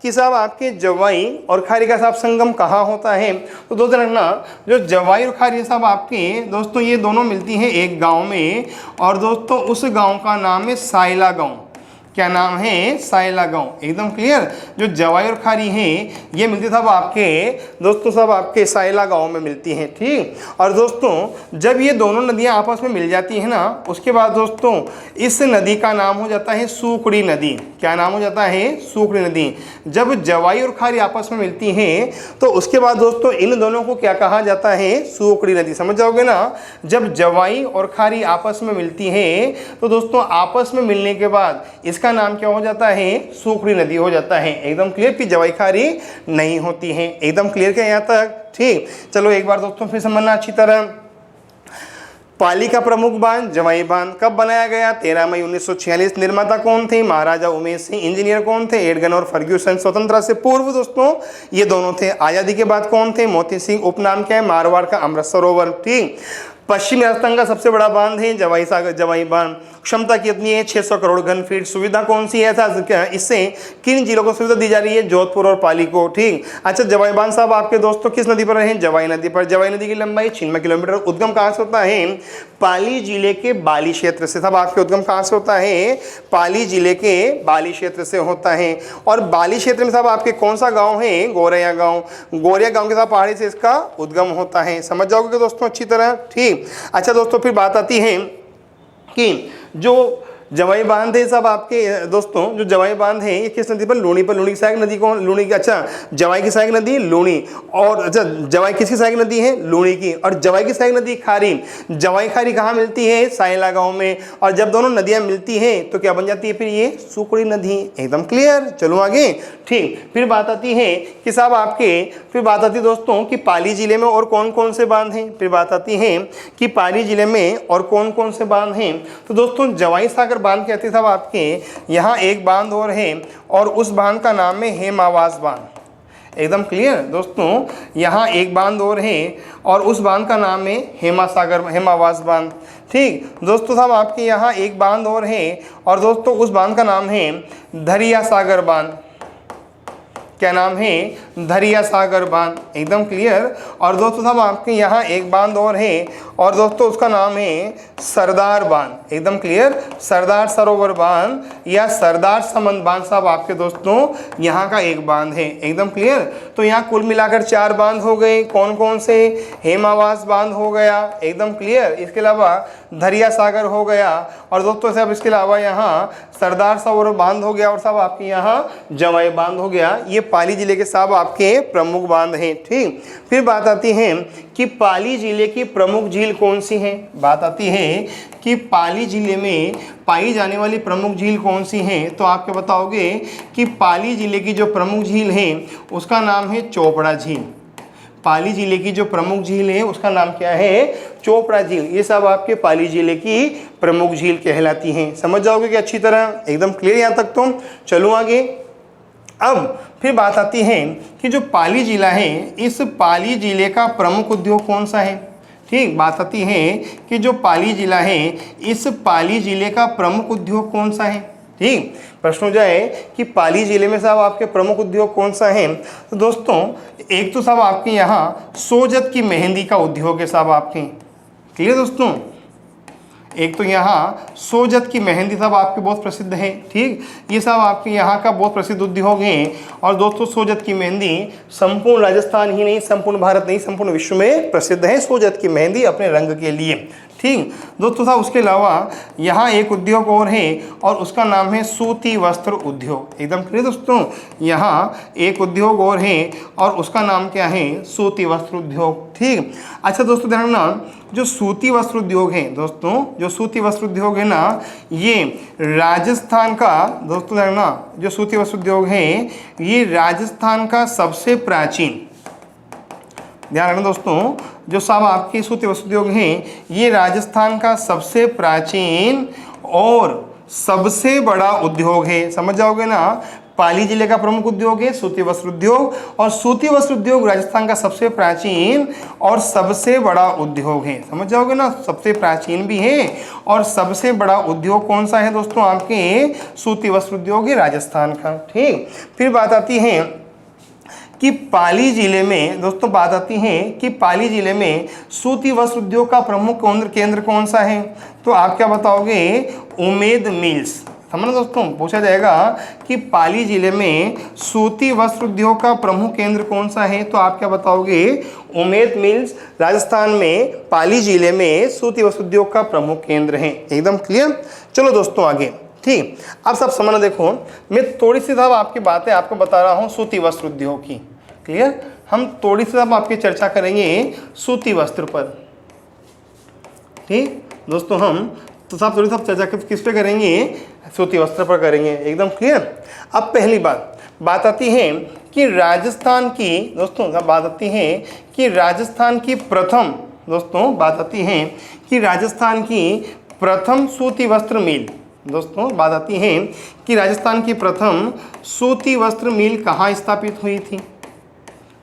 S1: कि साहब आपके जवाई और खारी का साहब संगम कहाँ होता है। तो दोस्तों रखना, जो जवाई और खारी साहब आपके दोस्तों ये दोनों मिलती हैं एक गाँव में, और दोस्तों उस गाँव का नाम है साइला गाँव। क्या नाम है, साइला गांव। एकदम क्लियर। जो जवाई और खारी हैं ये मिलती साहब आपके दोस्तों साहब आपके साइला गांव में मिलती हैं। ठीक। और दोस्तों जब ये दोनों नदियां आपस में मिल जाती हैं ना, उसके बाद दोस्तों इस नदी का नाम हो जाता है सूकड़ी नदी। क्या नाम हो जाता है, सूकड़ी नदी। जब जवाई और खारी आपस में मिलती हैं तो उसके बाद दोस्तों इन दोनों को क्या कहा जाता है, सूकड़ी नदी। समझ जाओगे ना। जब जवाई और खारी आपस में मिलती है तो दोस्तों आपस में मिलने के बाद इसका नाम क्या हो जाता है, सूकड़ी नदी हो जाता है। एकदम क्लियर। कि जवाई खारी नहीं होती है। एकदम क्लियर क्या यहाँ तक। ठीक। चलो एक बार दोस्तों फिर समझना अच्छी तरह। पाली का प्रमुख बांध जवाई बांध कब बनाया गया, 13 मई 1946। निर्माता कौन थे, महाराजा उमेश सिंह। इंजीनियर कौन थे, एडगन और फर्ग्यूसन। स्वतंत्रता से पूर्व दोस्तों ये दोनों थे। आजादी के बाद कौन थे, मोती सिंह। उपनाम क्या है, मारवाड़ का अमृत सरोवर। ठीक। पश्चिमी राजस्थान का सबसे बड़ा बांध है जवाई सागर जवाई बांध। क्षमता कितनी है, 600 करोड़ घन फीट। सुविधा कौन सी है, ऐसा इससे किन जिलों को सुविधा दी जा रही है, जोधपुर और पाली को। ठीक। अच्छा जवाई बांध साहब आपके दोस्तों किस नदी पर है, जवाई नदी पर। जवाई नदी की लंबाई 96 किलोमीटर। उद्गम कहाँ से होता है, पाली जिले के बाली क्षेत्र से। साहब आपके उद्गम कहाँ से होता है, पाली जिले के बाली क्षेत्र से होता है। और बाली क्षेत्र में साहब आपके कौन सा गाँव है, गोरैया गाँव। गोरैया गाँव के साथ पहाड़ी से इसका उद्गम होता है। समझ जाओगे दोस्तों अच्छी तरह। ठीक। अच्छा दोस्तों फिर बात आती है कि जो जवाई बांध है सब आपके दोस्तों, जो जवाई बांध है ये किस नदी पर, लूणी पर। लूणी की सहायक नदी कौन, लूणी की। अच्छा जवाई की सहायक नदी लूणी, और अच्छा जवाई किसकी सहायक नदी है, लूणी की। और जवाई की सहायक नदी खारी। जवाई खारी कहाँ मिलती है, साइला गांव में। और जब दोनों नदियां मिलती हैं तो क्या बन जाती है फिर ये, सूकड़ी नदी। एकदम क्लियर। चलो आगे। ठीक। फिर बात आती है कि साहब आपके, फिर बात आती है दोस्तों कि पाली जिले में और कौन कौन से बांध हैं। फिर बात आती है कि पाली जिले में और कौन कौन से बांध हैं। तो दोस्तों जवाई सागर बांध कहते साहब आपके, यहाँ एक बांध और है और उस बांध का नाम है हेमावास बांध। एकदम क्लियर दोस्तों, यहाँ एक बांध और है और उस बांध का नाम है हेमावास बांध। ठीक दोस्तों साहब आपके यहाँ एक बांध और है और दोस्तों उस बांध का नाम है धरिया सागर बांध। क्या नाम है, धरिया सागर बांध। एकदम क्लियर। और दोस्तों साहब आपके यहाँ एक बांध और है और दोस्तों उसका नाम है सरदार बांध। एकदम क्लियर। सरदार सरोवर बांध या सरदार समंद बांध साहब आपके दोस्तों यहाँ का एक बांध है। एकदम क्लियर। तो यहाँ कुल मिलाकर 4 बांध हो गए। कौन कौन से, हेमावास बांध हो गया। एकदम क्लियर। इसके अलावा धरिया सागर हो गया और दोस्तों साहब इसके अलावा यहाँ सरदार सरोवर बांध हो गया और साहब आपके यहाँ जवाई बांध हो गया। ये पाली जिले के साहब आपके प्रमुख बांध हैं। ठीक। फिर बात आती है कि पाली जिले की प्रमुख झील कौन सी है। बात आती है कि पाली जिले में पाई जाने वाली प्रमुख झील कौन सी है। तो आपके बताओगे कि पाली जिले की जो प्रमुख झील है उसका नाम है चोपड़ा झील। पाली जिले की जो प्रमुख झील है उसका नाम क्या है, चोपड़ा झील। ये सब आपके पाली जिले की प्रमुख झील कहलाती हैं। समझ जाओगे कि अच्छी तरह। एकदम क्लियर यहाँ तक तुम। चलो आगे। अब फिर बात आती है कि जो पाली जिला है इस पाली जिले का प्रमुख उद्योग कौन सा है। ठीक। बात आती है कि जो पाली जिला है इस पाली जिले का प्रमुख उद्योग कौन सा है। ठीक। प्रश्न हो जाए कि पाली जिले में साहब आपके प्रमुख उद्योग कौन सा है। तो दोस्तों एक तो साहब आपके यहाँ सोजत की मेहंदी का उद्योग है साहब आपके। क्लियर दोस्तों। एक तो यहाँ सोजत की मेहंदी साहब आपके बहुत प्रसिद्ध है। ठीक। ये सब आपके यहाँ का बहुत प्रसिद्ध उद्योग है। और दोस्तों सोजत की मेहंदी संपूर्ण राजस्थान ही नहीं, संपूर्ण भारत नहीं, संपूर्ण विश्व में प्रसिद्ध है सोजत की मेहंदी अपने रंग के लिए। ठीक दोस्तों साहब उसके अलावा यहाँ एक उद्योग और है और उसका नाम है सूती वस्त्र उद्योग। एकदम क्लियर दोस्तों। यहाँ एक उद्योग और है और उसका नाम क्या है, सूती वस्त्र उद्योग। ठीक। अच्छा दोस्तों ध्यान रखना, जो सूती वस्त्र उद्योग है दोस्तों, जो सूती वस्त्र उद्योग है ना, ये राजस्थान का दोस्तों ध्यान रखना, जो सूती वस्त्र उद्योग है ये राजस्थान का सबसे प्राचीन, ध्यान रखना दोस्तों, जो साहब आपके सूती वस्त्र उद्योग हैं ये राजस्थान का सबसे प्राचीन और सबसे बड़ा उद्योग है, समझ जाओगे ना। पाली जिले का प्रमुख उद्योग है सूती वस्त्र उद्योग, और सूती वस्त्र उद्योग राजस्थान का सबसे प्राचीन और सबसे बड़ा उद्योग है, समझ जाओगे ना। सबसे प्राचीन भी है और सबसे बड़ा उद्योग कौन सा है दोस्तों, आपके सूती वस्त्र उद्योग है राजस्थान का। ठीक, फिर बात आती है कि पाली जिले में दोस्तों, बात आती है कि पाली जिले में सूती वस्त्र उद्योग का प्रमुख केंद्र कौन सा है, तो आप क्या बताओगे, उमेद मिल्स। समझना दोस्तों, पूछा जाएगा कि पाली जिले में सूती वस्त्र उद्योग का प्रमुख केंद्र कौन सा है, तो आप क्या बताओगे, उमेद मिल्स राजस्थान में पाली जिले में सूती वस्त्र उद्योग का प्रमुख केंद्र है। एकदम क्लियर। चलो दोस्तों आगे। ठीक, अब सब समझना। देखो मैं थोड़ी सी साहब आपकी बातें आपको बता रहा हूँ सूती वस्त्र उद्योग की। क्लियर। हम थोड़ी सी साहब आपकी चर्चा करेंगे सूती वस्त्र पर। ठीक दोस्तों, हम तो साहब थोड़ी साहब चर्चा किस पे करेंगे, सूती वस्त्र पर करेंगे। एकदम क्लियर। अब पहली बात आती है कि राजस्थान की दोस्तों, बात आती है कि राजस्थान की प्रथम दोस्तों, बात आती है कि राजस्थान की प्रथम सूती वस्त्र मिल दोस्तों, बात आती है कि राजस्थान की प्रथम सूती वस्त्र मिल कहाँ स्थापित हुई थी।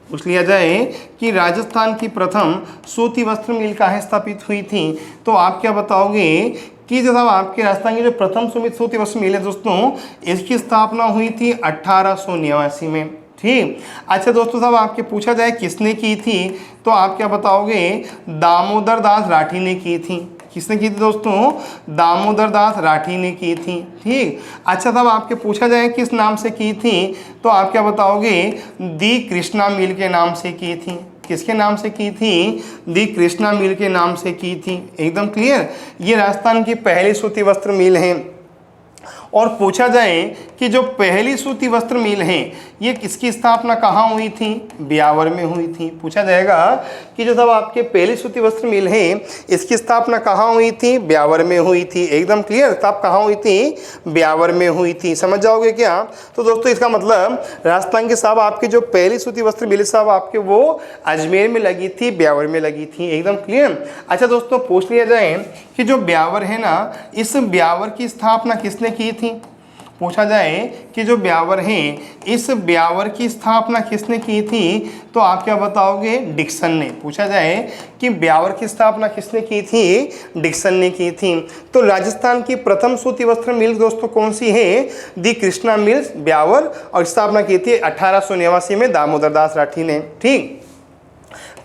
S1: पूछ लिया जाए कि राजस्थान की प्रथम सूती वस्त्र मिल कहाँ स्थापित हुई थी, तो आप क्या बताओगे कि जो साहब आपके राजस्थान की जो प्रथम सूती वस्त्र मिल है दोस्तों, इसकी स्थापना हुई थी 1889 में। ठीक। अच्छा दोस्तों साहब, आपके पूछा जाए किसने की थी, तो आप क्या बताओगे, दामोदर दास राठी ने की थी। किसने की थी दोस्तों, दामोदर दास राठी ने की थी। ठीक। अच्छा साहब, आपके पूछा जाए किस नाम से की थी, तो आप क्या बताओगे, दी कृष्णा मिल के नाम से की थी। किसके नाम से की थी, दी कृष्णा मिल के नाम से की थी। एकदम क्लियर। ये राजस्थान की पहली सूती वस्त्र मिल है। और पूछा जाए कि जो पहली सूती वस्त्र मिल है ये किसकी स्थापना कहाँ हुई थी, ब्यावर में हुई थी। पूछा जाएगा कि जो तब आपके पहली सूती वस्त्र मिल है इसकी स्थापना कहाँ हुई थी, ब्यावर में हुई थी। एकदम क्लियर। तब कहाँ हुई थी, ब्यावर में हुई थी। समझ जाओगे क्या। तो दोस्तों इसका मतलब राजस्थान के साहब आपकी जो पहली सूती वस्त्र मिल साहब आपके वो अजमेर में लगी थी, ब्यावर में लगी थी। एकदम क्लियर। अच्छा दोस्तों, पूछ लिया जाए कि जो ब्यावर है ना, इस ब्यावर की स्थापना किसने की थी। पूछा जाए कि जो ब्यावर है इस ब्यावर की स्थापना किसने की थी, तो आप क्या बताओगे, डिक्सन ने। पूछा जाए कि ब्यावर की स्थापना किसने की थी, डिक्सन ने की थी। तो राजस्थान की प्रथम सूती वस्त्र मिल दोस्तों कौन सी है, दी कृष्णा मिल्स ब्यावर, और स्थापना की थी 1889 में दामोदर दास राठी ने। ठीक,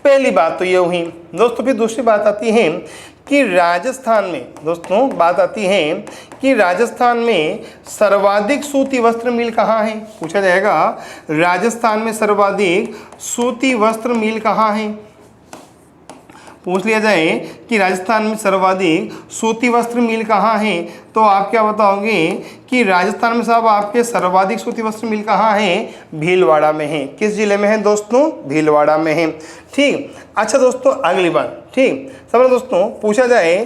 S1: पहली बात तो ये हुई दोस्तों। फिर दूसरी बात आती है कि राजस्थान में दोस्तों, बात आती है कि राजस्थान में सर्वाधिक सूती वस्त्र मिल कहाँ है। पूछा जाएगा राजस्थान में सर्वाधिक सूती वस्त्र मिल कहाँ है। पूछ लिया जाए कि राजस्थान में सर्वाधिक सूती वस्त्र मिल कहाँ है, तो आप क्या बताओगे कि राजस्थान में साहब आपके सर्वाधिक सूती वस्त्र मिल कहाँ है, भीलवाड़ा में है। किस जिले में है दोस्तों, भीलवाड़ा में है। ठीक। अच्छा दोस्तों, अगली बात। ठीक, समझ दोस्तों, पूछा जाए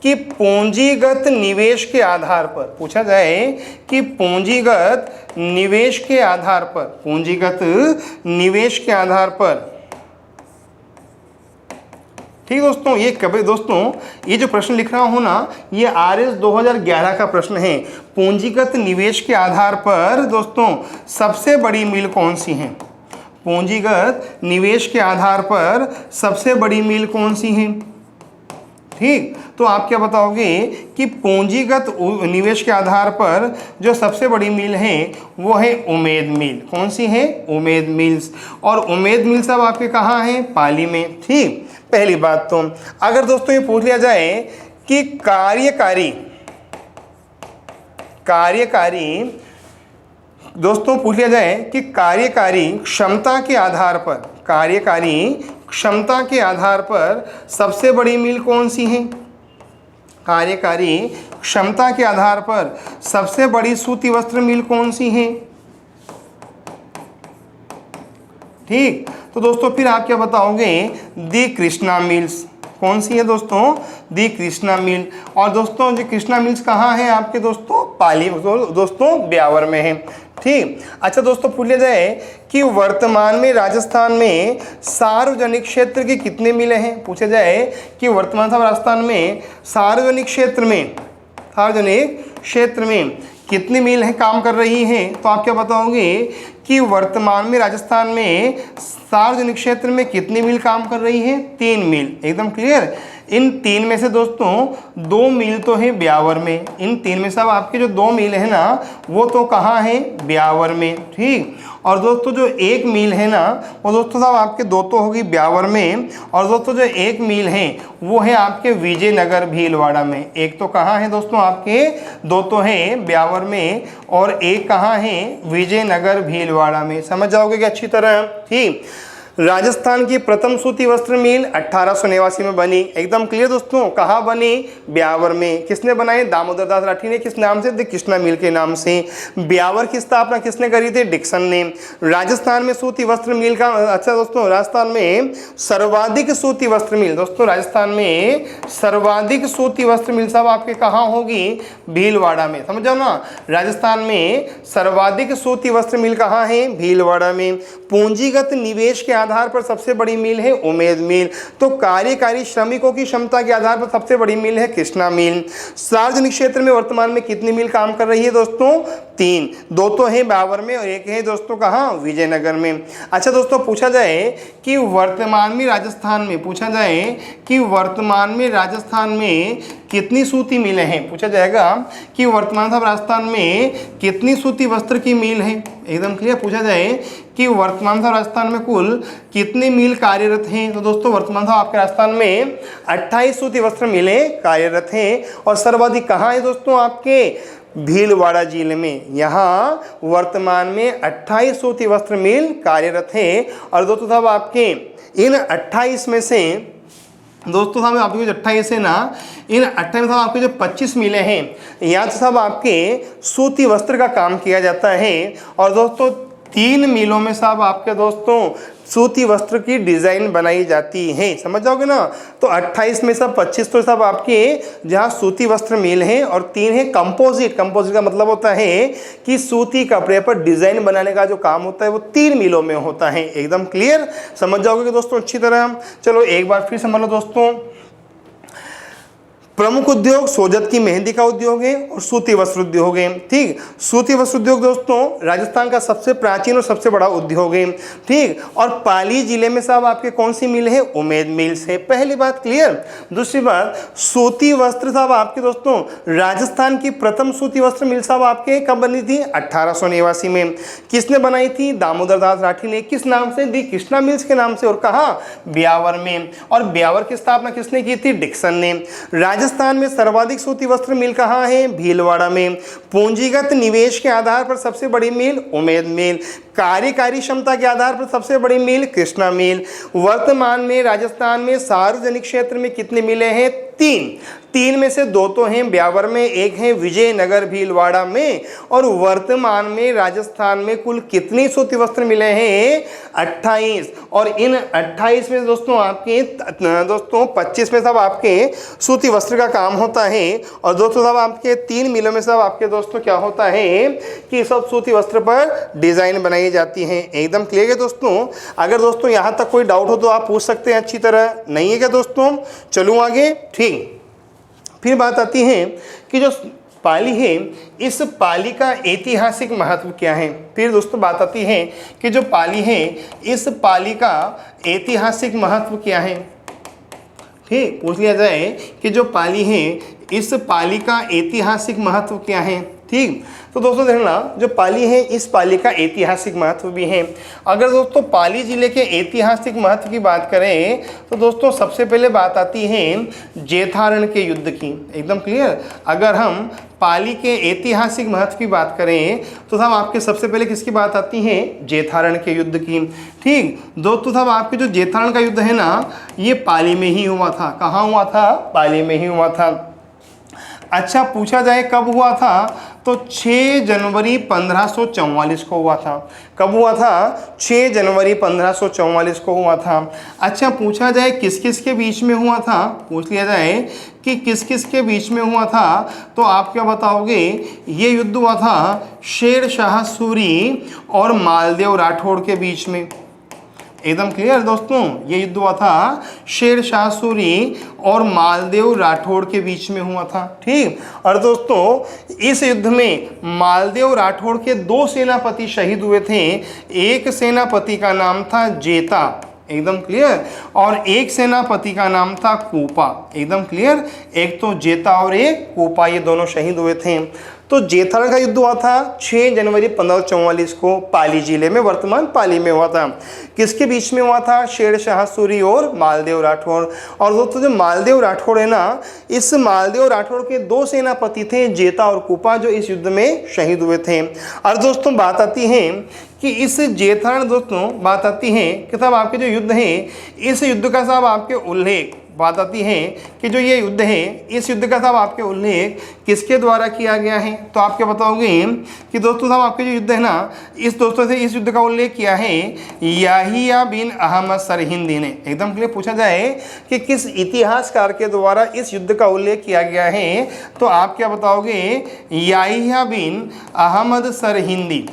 S1: कि पूंजीगत निवेश के आधार पर, पूछा जाए कि पूंजीगत निवेश के आधार पर, पूंजीगत निवेश के आधार पर। ठीक दोस्तों, ये कभी दोस्तों ये जो प्रश्न लिख रहा हूँ ना, ये RS 2011 का प्रश्न है। पूंजीगत निवेश के आधार पर दोस्तों सबसे बड़ी मिल कौन सी है, पूंजीगत निवेश के आधार पर सबसे बड़ी मिल कौन सी है। ठीक, तो आप क्या बताओगे कि पूंजीगत निवेश के आधार पर जो सबसे बड़ी मिल है वो है उमेद मिल। कौन सी है, उमेद मिल्स। और उमेद मिल सब आपके कहाँ है, पाली में। ठीक, पहली बात तो अगर दोस्तों ये पूछ लिया जाए कि कार्यकारी दोस्तों पूछ लिया जाए कि कार्यकारी क्षमता के आधार पर, कार्यकारी क्षमता के आधार पर सबसे बड़ी मिल कौन सी है, कार्यकारी क्षमता के आधार पर सबसे बड़ी सूती वस्त्र मिल कौन सी है। ठीक, तो दोस्तों फिर आप क्या बताओगे, दी कृष्णा मिल्स। कौन सी है दोस्तों, दी कृष्णा मिल। और दोस्तों जो कृष्णा मिल्स कहाँ है आपके दोस्तों, पाली दोस्तों ब्यावर में है। ठीक। अच्छा दोस्तों, पूछ लिया जाए कि वर्तमान में राजस्थान में सार्वजनिक क्षेत्र की कितने मिलें हैं। पूछा जाए कि वर्तमान राजस्थान में सार्वजनिक क्षेत्र में, सार्वजनिक क्षेत्र में कितनी मील काम कर रही हैं? तो आप क्या बताओगे कि वर्तमान में राजस्थान में सार्वजनिक क्षेत्र में कितनी मील काम कर रही है? 3 मील। एकदम क्लियर। इन 3 में से दोस्तों 2 मील तो है ब्यावर में। इन 3 में से अब आपके जो 2 मील है ना वो तो कहाँ है? ब्यावर में। ठीक। और दोस्तों जो 1 मील है ना वो दोस्तों साहब आपके 2 तो होगी ब्यावर में, और दोस्तों जो 1 मील है वो है आपके विजयनगर भीलवाड़ा में। एक तो कहाँ है दोस्तों आपके? 2 तो है ब्यावर में और 1 कहाँ है? विजयनगर भीलवाड़ा में। समझ जाओगे कि अच्छी तरह। ठीक। राजस्थान की प्रथम सूती वस्त्र मिल 1889 में बनी। एकदम क्लियर दोस्तों। कहाँ बनी? ब्यावर में। किसने बनाई? दामोदर दास राठी ने। किस नाम से? द कृष्णा मिल के नाम से। ब्यावर की स्थापना किसने करी थी? डिक्सन ने। राजस्थान में सूती वस्त्र मिल का, अच्छा दोस्तों, राजस्थान में सर्वाधिक सूती वस्त्र मिल, दोस्तों राजस्थान में सर्वाधिक सूती वस्त्र मिल साहब आपके कहाँ होगी? भीलवाड़ा में। समझ जाओ ना, राजस्थान में सर्वाधिक सूती वस्त्र मिल कहाँ है? भीलवाड़ा में। पूंजीगत निवेश के आधार पर सबसे बड़ी मिल है उमेद मिल। तो कार्यकारी श्रमिकों की क्षमता के आधार पर सबसे बड़ी मिल है कृष्णा मिल। सार्वजनिक क्षेत्र में वर्तमान में कितनी मिल काम कर रही है दोस्तों? 3। 2 तो है ब्यावर में और 1 है दोस्तों कहाँ? विजयनगर में। अच्छा दोस्तों, पूछा जाए कि वर्तमान में राजस्थान में, पूछा जाए कि वर्तमान में राजस्थान में कितनी सूती मिलें हैं? पूछा जाएगा कि वर्तमान साहब राजस्थान में कितनी सूती वस्त्र की मिल है? एकदम क्लियर। पूछा जाए कि वर्तमान साहब राजस्थान में कुल कितनी मिल कार्यरत हैं? तो दोस्तों वर्तमान साहब आपके राजस्थान में 28 सूती वस्त्र मिलें कार्यरत हैं। और सर्वाधिक कहाँ है दोस्तों? आपके भीलवाड़ा जिले में। यहाँ वर्तमान में 28 सूती वस्त्र मिल कार्यरत है। और दोस्तों साहब आपके इन 28 में से, दोस्तों साहब आपके जो 28 है ना, इन 28 में साहब आपके जो 25 मिले हैं यहाँ से साहब आपके सूती वस्त्र का काम किया जाता है। और दोस्तों 3 मिलों में साहब आपके दोस्तों सूती वस्त्र की डिज़ाइन बनाई जाती है। समझ जाओगे ना। तो 28 में सब 25 तो सब आपके जहाँ सूती वस्त्र मिल हैं और 3 है कंपोजिट। कंपोजिट का मतलब होता है कि सूती कपड़े पर डिज़ाइन बनाने का जो काम होता है वो 3 मिलों में होता है। एकदम क्लियर। समझ जाओगे कि दोस्तों अच्छी तरह। चलो एक बार फिर समझ लो दोस्तों। प्रमुख उद्योग सोजत की मेहंदी का उद्योग है और सूती वस्त्र उद्योग है। ठीक। सूती वस्त्र उद्योग दोस्तों राजस्थान का सबसे प्राचीन और सबसे बड़ा उद्योग है। ठीक। और पाली जिले में साहब आपके कौन सी मिल है? उमेद मिल से। पहली बात क्लियर। दूसरी बात, सूती वस्त्र साहब आपके दोस्तों राजस्थान की प्रथम सूती वस्त्र मिल साहब आपके कब बनी थी? 1889 में। किसने बनाई थी? दामोदर दास राठी ने। किस नाम से? दी कृष्णा मिल्स के नाम से। और कहाँ? ब्यावर में। और ब्यावर की स्थापना किसने की थी? डिक्सन ने। राजस्थान में सर्वाधिक सूती वस्त्र मिल कहाँ है? भीलवाड़ा में। पूंजीगत निवेश के आधार पर सबसे बड़ी मिल उमेद मिल। कार्यकारी क्षमता के आधार पर सबसे बड़ी मिल कृष्णा मिल। वर्तमान में राजस्थान में सार्वजनिक क्षेत्र में कितने मिले हैं? 3 में से 2 तो हैं ब्यावर में, 1 है विजयनगर भीलवाड़ा में। और वर्तमान में राजस्थान में कुल कितनी सूती वस्त्र मिले हैं? 28। और इन 28 में दोस्तों आपके दोस्तों 25 में सब आपके सूती वस्त्र का काम होता है। और दोस्तों सब आपके 3 मिलों में सब आपके दोस्तों क्या होता है कि सब सूती वस्त्र पर डिज़ाइन बनाई जाती हैं। एकदम क्लियर है दोस्तों। अगर दोस्तों यहाँ तक कोई डाउट हो तो आप पूछ सकते हैं अच्छी तरह। नहीं है क्या दोस्तों? चलूँ आगे। ठीक। फिर बात आती है कि जो पाली है इस पाली का ऐतिहासिक महत्व क्या है। फिर दोस्तों बात आती है कि जो पाली है इस पाली का ऐतिहासिक महत्व क्या है। ठीक। पूछ लिया जाए कि जो पाली है इस पाली का ऐतिहासिक महत्व क्या है। ठीक। तो दोस्तों देखना, जो पाली है इस पाली का ऐतिहासिक महत्व भी है। अगर दोस्तों पाली जिले के ऐतिहासिक महत्व की बात करें तो दोस्तों सबसे पहले बात आती है जेठारण के युद्ध की। एकदम क्लियर। अगर हम पाली के ऐतिहासिक महत्व की बात करें तो साहब आपके सबसे पहले किसकी बात आती है? जेठारण के युद्ध की। ठीक। दोस्तों साहब आपके जो जेठारण का युद्ध है ना ये पाली में ही हुआ था। कहाँ हुआ था? पाली में ही हुआ था। अच्छा, पूछा जाए कब हुआ था तो 6 जनवरी 1544 को हुआ था। कब हुआ था? 6 जनवरी 1544 को हुआ था। अच्छा, पूछा जाए किस किस के बीच में हुआ था? पूछ लिया जाए कि किस किस के बीच में हुआ था तो आप क्या बताओगे? ये युद्ध हुआ था शेर शाह सूरी और मालदेव राठौड़ के बीच में। एकदम क्लियर दोस्तों। ये युद्ध हुआ था शेरशाह सूरी और मालदेव राठौड़ के बीच में हुआ था, ठीक। और दोस्तों इस युद्ध में मालदेव राठौड़ के 2 सेनापति शहीद हुए थे। एक सेनापति का नाम था जेता, एकदम क्लियर, और एक सेनापति का नाम था कोपा, एकदम क्लियर। एक तो जेता और एक कोपा, ये दोनों शहीद हुए थे। तो जेथारण का युद्ध हुआ था 6 जनवरी 1544 को पाली जिले में, वर्तमान पाली में हुआ था। किसके बीच में हुआ था? शेरशाह सूरी और मालदेव राठौड़। और दोस्तों जो मालदेव राठौड़ है ना, इस मालदेव राठौड़ के 2 सेनापति थे, जेता और कोपा, जो इस युद्ध में शहीद हुए थे। और दोस्तों बात आती है कि इस जेथारण, दोस्तों बात आती है कि साहब आपके जो युद्ध है, इस युद्ध का साहब आपके उल्लेख, बात आती है कि जो ये युद्ध है, इस युद्ध का साहब आपके उल्लेख किसके द्वारा किया गया है? तो आप क्या बताओगे कि दोस्तों साहब आपके जो युद्ध है ना, इस दोस्तों से इस युद्ध का उल्लेख किया है याहिया बिन अहमद सरहिंदी ने। एकदम क्लियर पूछा जाए कि किस इतिहासकार के द्वारा इस युद्ध का उल्लेख किया गया है, तो आप क्या बताओगे? याहिया बिन अहमद सरहिंदी,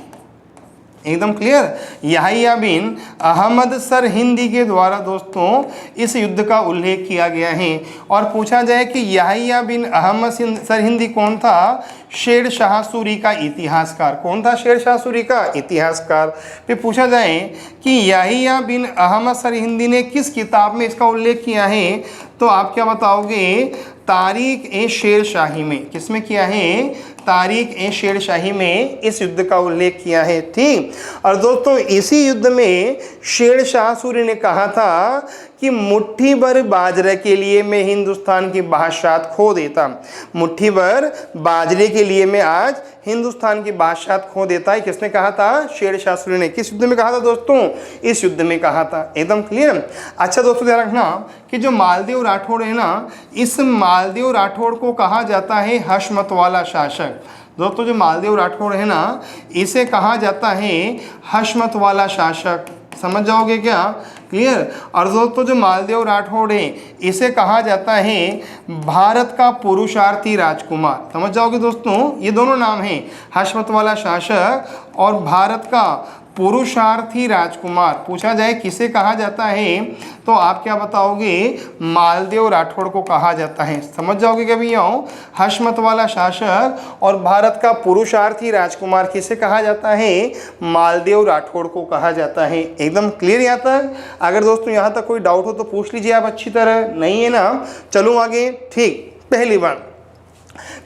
S1: एकदम क्लियर। याहिया बिन अहमद सरहिंदी के द्वारा दोस्तों इस युद्ध का उल्लेख किया गया है। और पूछा जाए कि याहिया बिन अहमद सरहिंदी कौन था? शेरशाह सूरी का इतिहासकार। कौन था? शेरशाह सूरी का इतिहासकार। फिर पूछा जाए कि याहिया बिन अहमद सरहिंदी ने किस किताब में इसका उल्लेख किया है, तो आप क्या बताओगे? तारीख ए शेरशाही में। किसमें किया है? तारीख ए शेरशाही में इस युद्ध का उल्लेख किया है, ठीक। और दोस्तों इसी युद्ध में शेरशाह सूरी ने कहा था कि मुट्ठी भर बाजरे के लिए मैं हिंदुस्तान की बादशाहत खो देता, मुट्ठी भर बाजरे के लिए मैं आज हिंदुस्तान की बादशाहत खो देता है। किसने कहा था? शेरशाह सूरी ने। किस युद्ध में कहा था दोस्तों? इस युद्ध में कहा था, एकदम क्लियर। अच्छा दोस्तों ध्यान रखना कि जो मालदेव राठौड़ है ना, इस मालदेव राठौड़ को कहा जाता है हशमत वाला शासक। दोस्तों जो मालदेव राठौड़ है ना, इसे कहा जाता है हशमत वाला शासक। समझ जाओगे क्या? क्लियर। और दोस्तों जो मालदेव राठौड़ है, इसे कहा जाता है भारत का पुरुषार्थी राजकुमार। समझ जाओगे दोस्तों, ये दोनों नाम हैं, हशमत वाला शासक और भारत का पुरुषार्थी राजकुमार। पूछा जाए किसे कहा जाता है, तो आप क्या बताओगे? मालदेव राठौड़ को कहा जाता है। समझ जाओगे क्या भैया? हशमत वाला शासक और भारत का पुरुषार्थी राजकुमार किसे कहा जाता है? मालदेव राठौड़ को कहा जाता है। एकदम क्लियर यहाँ तक? अगर दोस्तों यहाँ तक कोई डाउट हो तो पूछ लीजिए आप अच्छी तरह, नहीं है ना? चलो आगे, ठीक। पहली बात।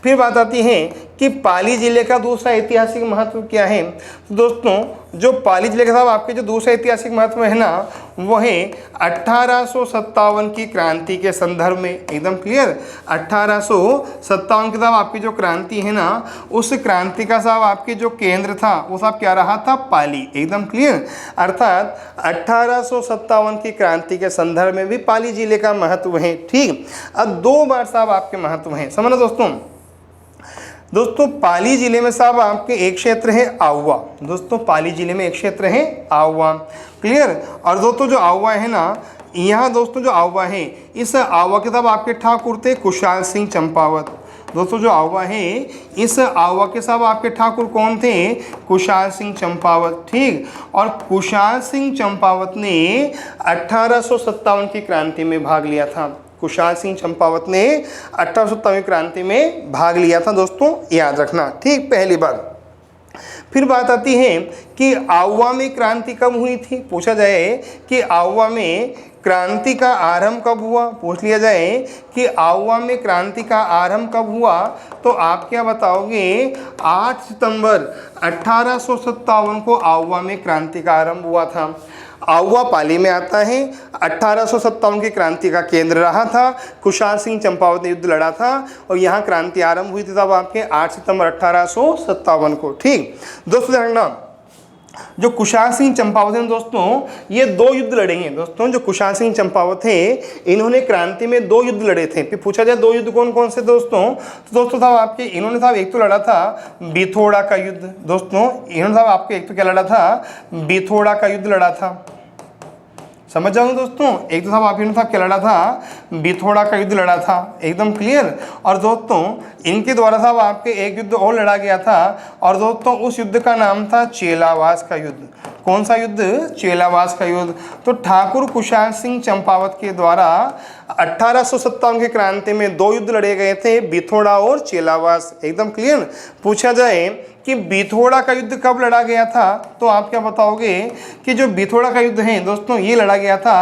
S1: फिर बात आती है कि पाली जिले का दूसरा ऐतिहासिक महत्व क्या है। तो दोस्तों जो पाली जिले के साथ आपके जो दूसरा ऐतिहासिक महत्व है ना, वो है 1857 की क्रांति के संदर्भ में। एकदम क्लियर। 1857 के साथ आपकी जो क्रांति है ना, उस क्रांति का साहब आपके जो केंद्र था वो साहब क्या रहा था? पाली। एकदम क्लियर। अर्थात 1857 की क्रांति के संदर्भ में भी पाली जिले का महत्व है, ठीक। अब 2 बार साहब आपके महत्व हैं, समझना दोस्तों पाली जिले में साहब आपके एक क्षेत्र है आउवा। दोस्तों पाली जिले में एक क्षेत्र है आउवा, क्लियर। और दोस्तों जो आउवा है ना, यहाँ दोस्तों जो आउवा है, इस आउवा के साहब आपके ठाकुर थे कुशाल सिंह चंपावत। दोस्तों जो आउवा है, इस आउवा के साहब आपके ठाकुर कौन थे? कुशाल सिंह चंपावत, ठीक। और कुशाल सिंह चंपावत ने 1857 की क्रांति में भाग लिया था। कुशाल सिंह चंपावत ने 1857 क्रांति में भाग लिया था, दोस्तों याद रखना, ठीक। पहली बात। फिर बात आती है कि आउवा में क्रांति कब हुई थी। पूछा जाए कि आउवा में क्रांति का आरंभ कब हुआ, पूछ लिया जाए कि आउवा में क्रांति का आरंभ कब हुआ, तो आप क्या बताओगे? 8 सितंबर 1857 को आउवा में क्रांति का आरंभ हुआ था। आउवा पाली में आता है। 1857 की क्रांति का केंद्र रहा था। कुशाल सिंह चंपावत ने युद्ध लड़ा था और यहाँ क्रांति आरंभ हुई थी तब आपके 8 सितंबर 1857 को, ठीक। दोस्तों देखना, जो कुशाल सिंह चंपावत हैं दोस्तों, ये 2 युद्ध लड़े हैं। दोस्तों जो कुशाल सिंह चंपावत थे, इन्होंने क्रांति में 2 युद्ध लड़े थे। फिर पूछा जाए 2 युद्ध कौन कौन से दोस्तों, तो दोस्तों साहब आपके इन्होंने साहब एक तो लड़ा था बिथोड़ा का युद्ध। दोस्तों इन्होंने साहब आपके एक तो क्या लड़ा था? बिथोड़ा का युद्ध लड़ा था, समझ जाओगे दोस्तों। एक तो साहब आप इन्होंने साहब क्या लड़ा था, बिथोड़ा का युद्ध लड़ा था, एकदम क्लियर। और दोस्तों इनके द्वारा साहब आपके एक युद्ध और लड़ा गया था, और दोस्तों उस युद्ध का नाम था चेलावास का युद्ध। कौन सा युद्ध? चेलावास का युद्ध। तो ठाकुर कुशाल सिंह चंपावत के द्वारा 1857 की क्रांति में 2 युद्ध लड़े गए थे, बिथोड़ा और चेलावास, एकदम क्लियर। पूछा जाए कि बिथोड़ा का युद्ध कब लड़ा गया था, तो आप क्या बताओगे कि जो बिथोड़ा का युद्ध है दोस्तों ये लड़ा गया था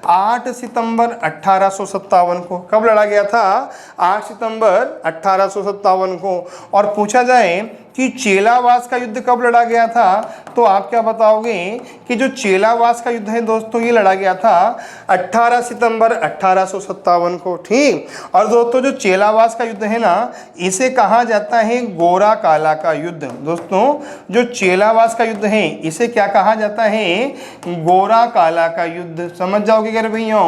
S1: 8 सितंबर 1857 को। कब लड़ा गया था? 8 सितंबर 1857 को। और पूछा जाए कि चेलावास का युद्ध कब लड़ा गया था, तो आप क्या बताओगे कि जो चेलावास का युद्ध है दोस्तों ये लड़ा गया था 18 सितंबर 1857 को, ठीक। और दोस्तों जो चेलावास का युद्ध है ना, इसे कहा जाता है गोरा काला का युद्ध। दोस्तों जो चेलावास का युद्ध है इसे क्या कहा जाता है? गोरा काला का युद्ध। समझ जाओगे क्या भैया,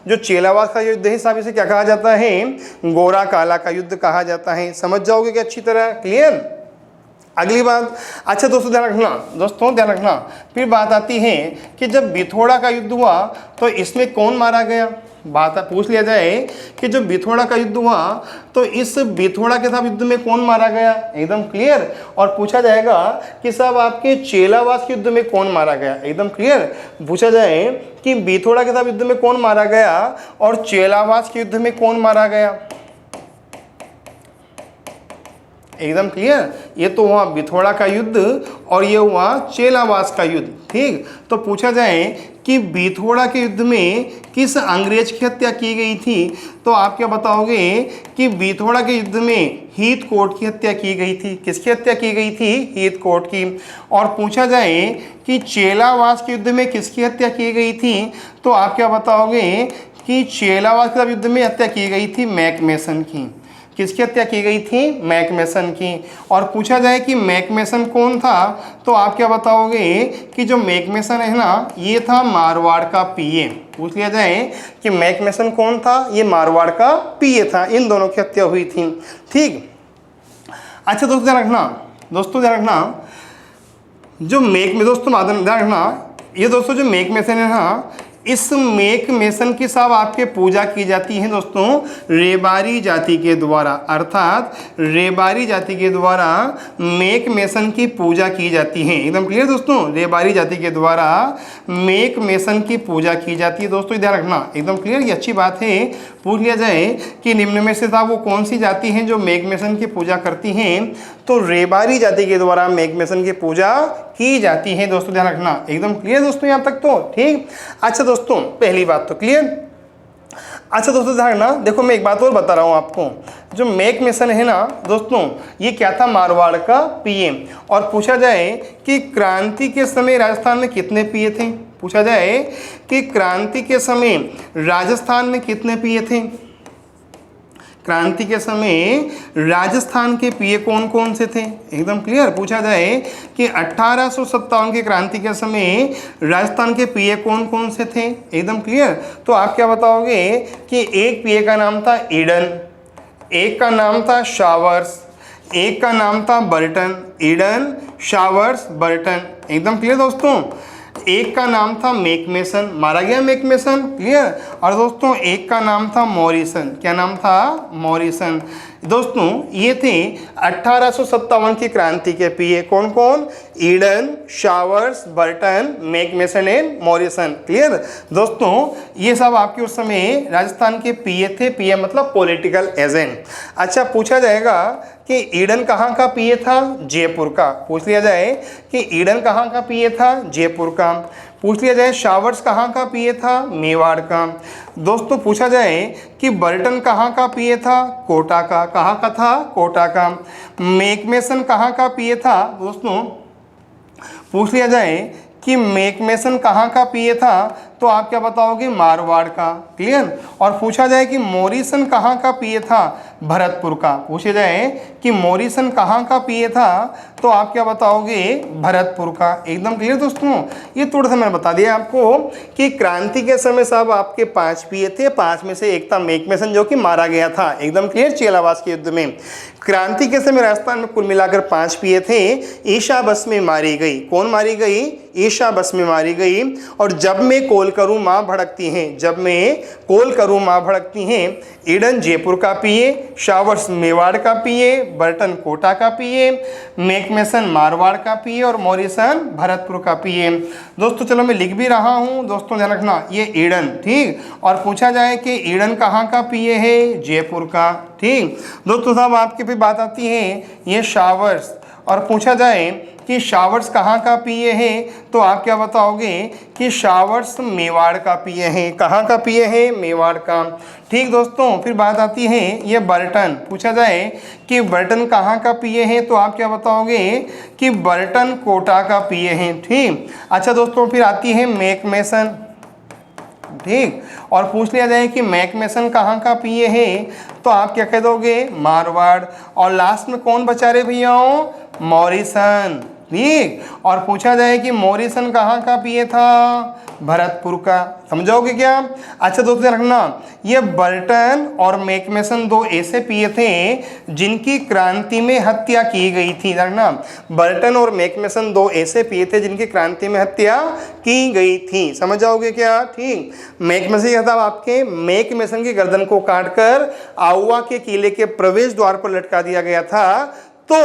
S1: जो चेलावास का युद्ध है साहब इसे क्या कहा जाता है? गोरा काला का युद्ध कहा जाता है। समझ जाओगे क्या अच्छी तरह, क्लियर। अगली बात, अच्छा दोस्तों ध्यान रखना, दोस्तों ध्यान रखना, फिर बात आती है कि जब बिथोड़ा का युद्ध हुआ तो इसमें कौन मारा गया। बात पूछ लिया जाए कि जब बिथोड़ा का युद्ध हुआ तो इस बिथोड़ा के साथ युद्ध में कौन मारा गया, एकदम क्लियर। और पूछा जाएगा कि साहब आपके चेलावास के युद्ध में कौन मारा गया, एकदम क्लियर। पूछा जाए कि बिथोड़ा के साथ युद्ध में कौन मारा गया और चेलावास के युद्ध में कौन मारा गया, एकदम क्लियर। ये तो हुआ बिथोड़ा का युद्ध और ये हुआ चेलावास का युद्ध, ठीक। तो पूछा जाए कि बिथोड़ा के युद्ध में किस अंग्रेज की हत्या की गई थी, तो आप क्या बताओगे कि बिथोड़ा के युद्ध में हीथकोट की हत्या की गई थी। किसकी हत्या की गई थी? हीथकोट की। और पूछा जाए कि चेलावास के युद्ध में किसकी हत्या की गई थी, तो आप क्या बताओगे कि चेलावास के युद्ध में हत्या की गई थी मैकमेसन की। किसकी हत्या की गई थी? मैकमेसन की। और पूछा जाए कि मैकमेसन कौन था, तो आप क्या बताओगे कि जो मैकमेसन है ना ये था मारवाड़ का पीए। पूछ लिया जाए कि मैकमेसन कौन था, ये मारवाड़ का पीए था, इन दोनों की हत्या हुई थी, ठीक। अच्छा दोस्तों ध्यान रखना, दोस्तों ध्यान रखना, जो दोस्तों ध्यान रखना, ये दोस्तों जो मैकमेसन है ना, इस मैकमेसन की साहब आपके पूजा की जाती है दोस्तों रेबारी जाति के द्वारा, अर्थात रेबारी जाति के द्वारा मैकमेसन की पूजा की जाती है, एकदम क्लियर दोस्तों। रेबारी जाति के द्वारा मैकमेसन की पूजा की जाती है दोस्तों, ध्यान रखना, एकदम क्लियर, ये अच्छी बात है। पूछ लिया जाए कि निम्न में से साहब वो कौन सी जाति है जो मैकमेसन की पूजा करती हैं, तो रेबारी जाति के द्वारा मैकमेसन की पूजा की जाती है दोस्तों, ध्यान रखना, एकदम क्लियर दोस्तों यहाँ तक तो, ठीक। अच्छा दोस्तों पहली बात तो क्लियर। अच्छा दोस्तों ध्यान रखना, देखो मैं एक बात और बता रहा हूँ आपको, जो मैकमेसन है ना दोस्तों ये क्या था? मारवाड़ का पीए। और पूछा जाए कि क्रांति के समय राजस्थान में कितने पीए थे, पूछा जाए कि क्रांति के समय राजस्थान में कितने पीए थे, क्रांति के समय राजस्थान के पीए कौन कौन से थे, एकदम क्लियर। पूछा जाए कि 1857 की क्रांति के समय राजस्थान के पीए कौन कौन से थे, एकदम क्लियर। तो आप क्या बताओगे कि एक पीए का नाम था ईडन, एक का नाम था शावर्स, एक का नाम था बर्टन, ईडन, शावर्स, बर्टन, एकदम क्लियर दोस्तों। एक का नाम था मैकमेसन, मारा गया मैकमेसन, क्लियर। और दोस्तों एक का नाम था मॉरिसन, क्या नाम था? मॉरिसन। दोस्तों ये थे 1857 की क्रांति के पीए, कौन कौन? Eden, Showers, Burton, McMason and Morrison, clear दोस्तों। ये सब आपके उस समय राजस्थान के पीए थे, पीए मतलब पॉलिटिकल एजेंट। अच्छा पूछा जाएगा कि ईडन कहाँ का पीए था? जयपुर का। पूछ लिया जाए कि ईडन कहाँ का पीए था? जयपुर का। पूछ लिया जाए शावर्स कहाँ का पीए था? मेवाड़ का। दोस्तों पूछा जाए कि बर्टन कहाँ का पीए था? कोटा का। कहाँ का था? कोटा का। मैकमेसन कहाँ का पीए था? दोस्तों पूछ लिया जाए कि मैकमेसन कहाँ का पीए था, तो आप क्या बताओगे? मारवाड़ का, क्लियर। और पूछा जाए कि मॉरिसन कहाँ का पीए था? भरतपुर का। पूछा जाए कि मॉरिसन कहाँ का पीए था, तो आप क्या बताओगे? भरतपुर का, एकदम क्लियर दोस्तों। ये थोड़ा सा मैंने बता दिया आपको कि क्रांति के समय साहब आपके 5 पीए थे, 5 में से एक था मैकमेसन जो कि मारा गया था, एकदम क्लियर, चेलावास के युद्ध में। क्रांति के समय राजस्थान में कुल मिलाकर 5 पीए थे। ईशा बस में मारी गई, कौन मारी गई? ईशा बस में मारी गई। और जब में कोल करूँ माँ भड़कती हैं, जब मैं कोल करूँ माँ भड़कती हैं। ईडन जयपुर का पिए, शावर्स मेवाड़ का पिए, बर्टन कोटा का पिए, मैकमेसन मारवाड़ का पिए और मॉरिसन भरतपुर का पिए। दोस्तों चलो मैं लिख भी रहा हूँ, दोस्तों ध्यान रखना, ये ईडन, ठीक। और पूछा जाए कि ईडन कहाँ का पिए है, जयपुर का, ठीक। दोस्तों साहब आपकी भी बात आती है ये शावर्स, और पूछा जाए कि शावर्स कहाँ का पिए हैं, तो आप क्या बताओगे कि शावर्स मेवाड़ का पिए हैं। कहाँ का पिए हैं, मेवाड़ का, ठीक। दोस्तों फिर बात आती है ये बर्टन, पूछा जाए कि बर्टन कहाँ का पिए हैं, तो आप क्या बताओगे कि बर्टन कोटा का पिए हैं, ठीक। अच्छा दोस्तों फिर आती है मैकमेसन, ठीक। और पूछ लिया जाए कि मैकमेसन कहाँ का पिए हैं, तो आप क्या कह दोगे, मारवाड़। और लास्ट में कौन बचा रहे भैयाओं, मॉरिसन, ठीक। और पूछा जाए कि मॉरिसन कहाँ का पिए था, भरतपुर का। समझोगे क्या। अच्छा दोस्तों रखना, ये बर्टन और मैकमेसन दो ऐसे पिए थे जिनकी क्रांति में हत्या की गई थी। रखना, बर्टन और मैकमेसन दो ऐसे पिए थे जिनकी क्रांति में हत्या की गई थी। समझ जाओगे क्या, ठीक। मैकमेसन क्या था, आपके मैकमेसन की गर्दन को काटकर आउवा के किले के प्रवेश द्वार पर लटका दिया गया था, तो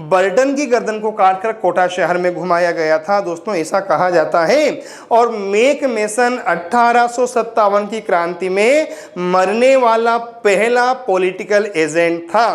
S1: बर्टन की गर्दन को काटकर कोटा शहर में घुमाया गया था। दोस्तों ऐसा कहा जाता है। और मैकमेसन 1857 की क्रांति में मरने वाला पहला पॉलिटिकल एजेंट था।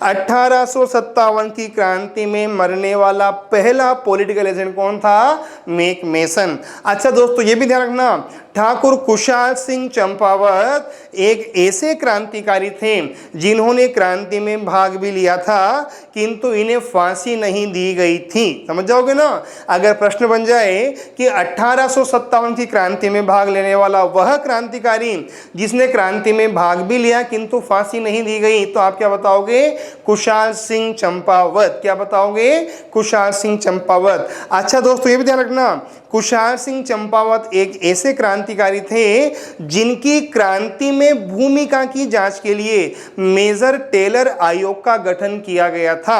S1: 1857 की क्रांति में मरने वाला पहला पॉलिटिकल एजेंट कौन था, मैकमेसन। अच्छा दोस्तों ये भी ध्यान रखना, ठाकुर कुशाल सिंह चंपावत एक ऐसे क्रांतिकारी थे जिन्होंने क्रांति में भाग भी लिया था, किंतु इन्हें फांसी नहीं दी गई थी। समझ जाओगे ना। अगर प्रश्न बन जाए कि 1857 की क्रांति में भाग लेने वाला वह क्रांतिकारी जिसने क्रांति में भाग भी लिया किंतु फांसी नहीं दी गई, तो आप क्या बताओगे, कुशाल सिंह चंपावत। क्या बताओगे, कुशाल सिंह चंपावत। अच्छा दोस्तों ये भी ध्यान रखना, कुशाल सिंह चंपावत एक ऐसे क्रांतिकारी थे जिनकी क्रांति में भूमिका की जांच के लिए मेजर टेलर आयोग का गठन किया गया था।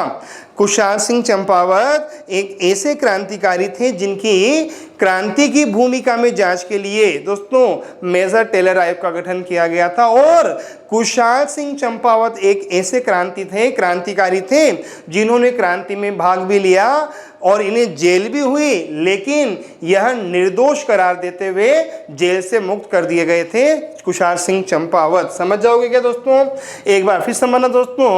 S1: कुशाल सिंह चंपावत एक ऐसे क्रांतिकारी थे जिनकी क्रांति की भूमिका में जांच के लिए दोस्तों मेजर टेलर आयोग का गठन किया गया था। और कुशाल सिंह चंपावत एक ऐसे क्रांतिकारी थे जिन्होंने क्रांति में भाग भी लिया और इन्हें जेल भी हुई, लेकिन यह निर्दोष करार देते हुए जेल से मुक्त कर दिए गए थे कुशाल सिंह चंपावत। समझ जाओगे क्या दोस्तों। एक बार फिर समझना दोस्तों,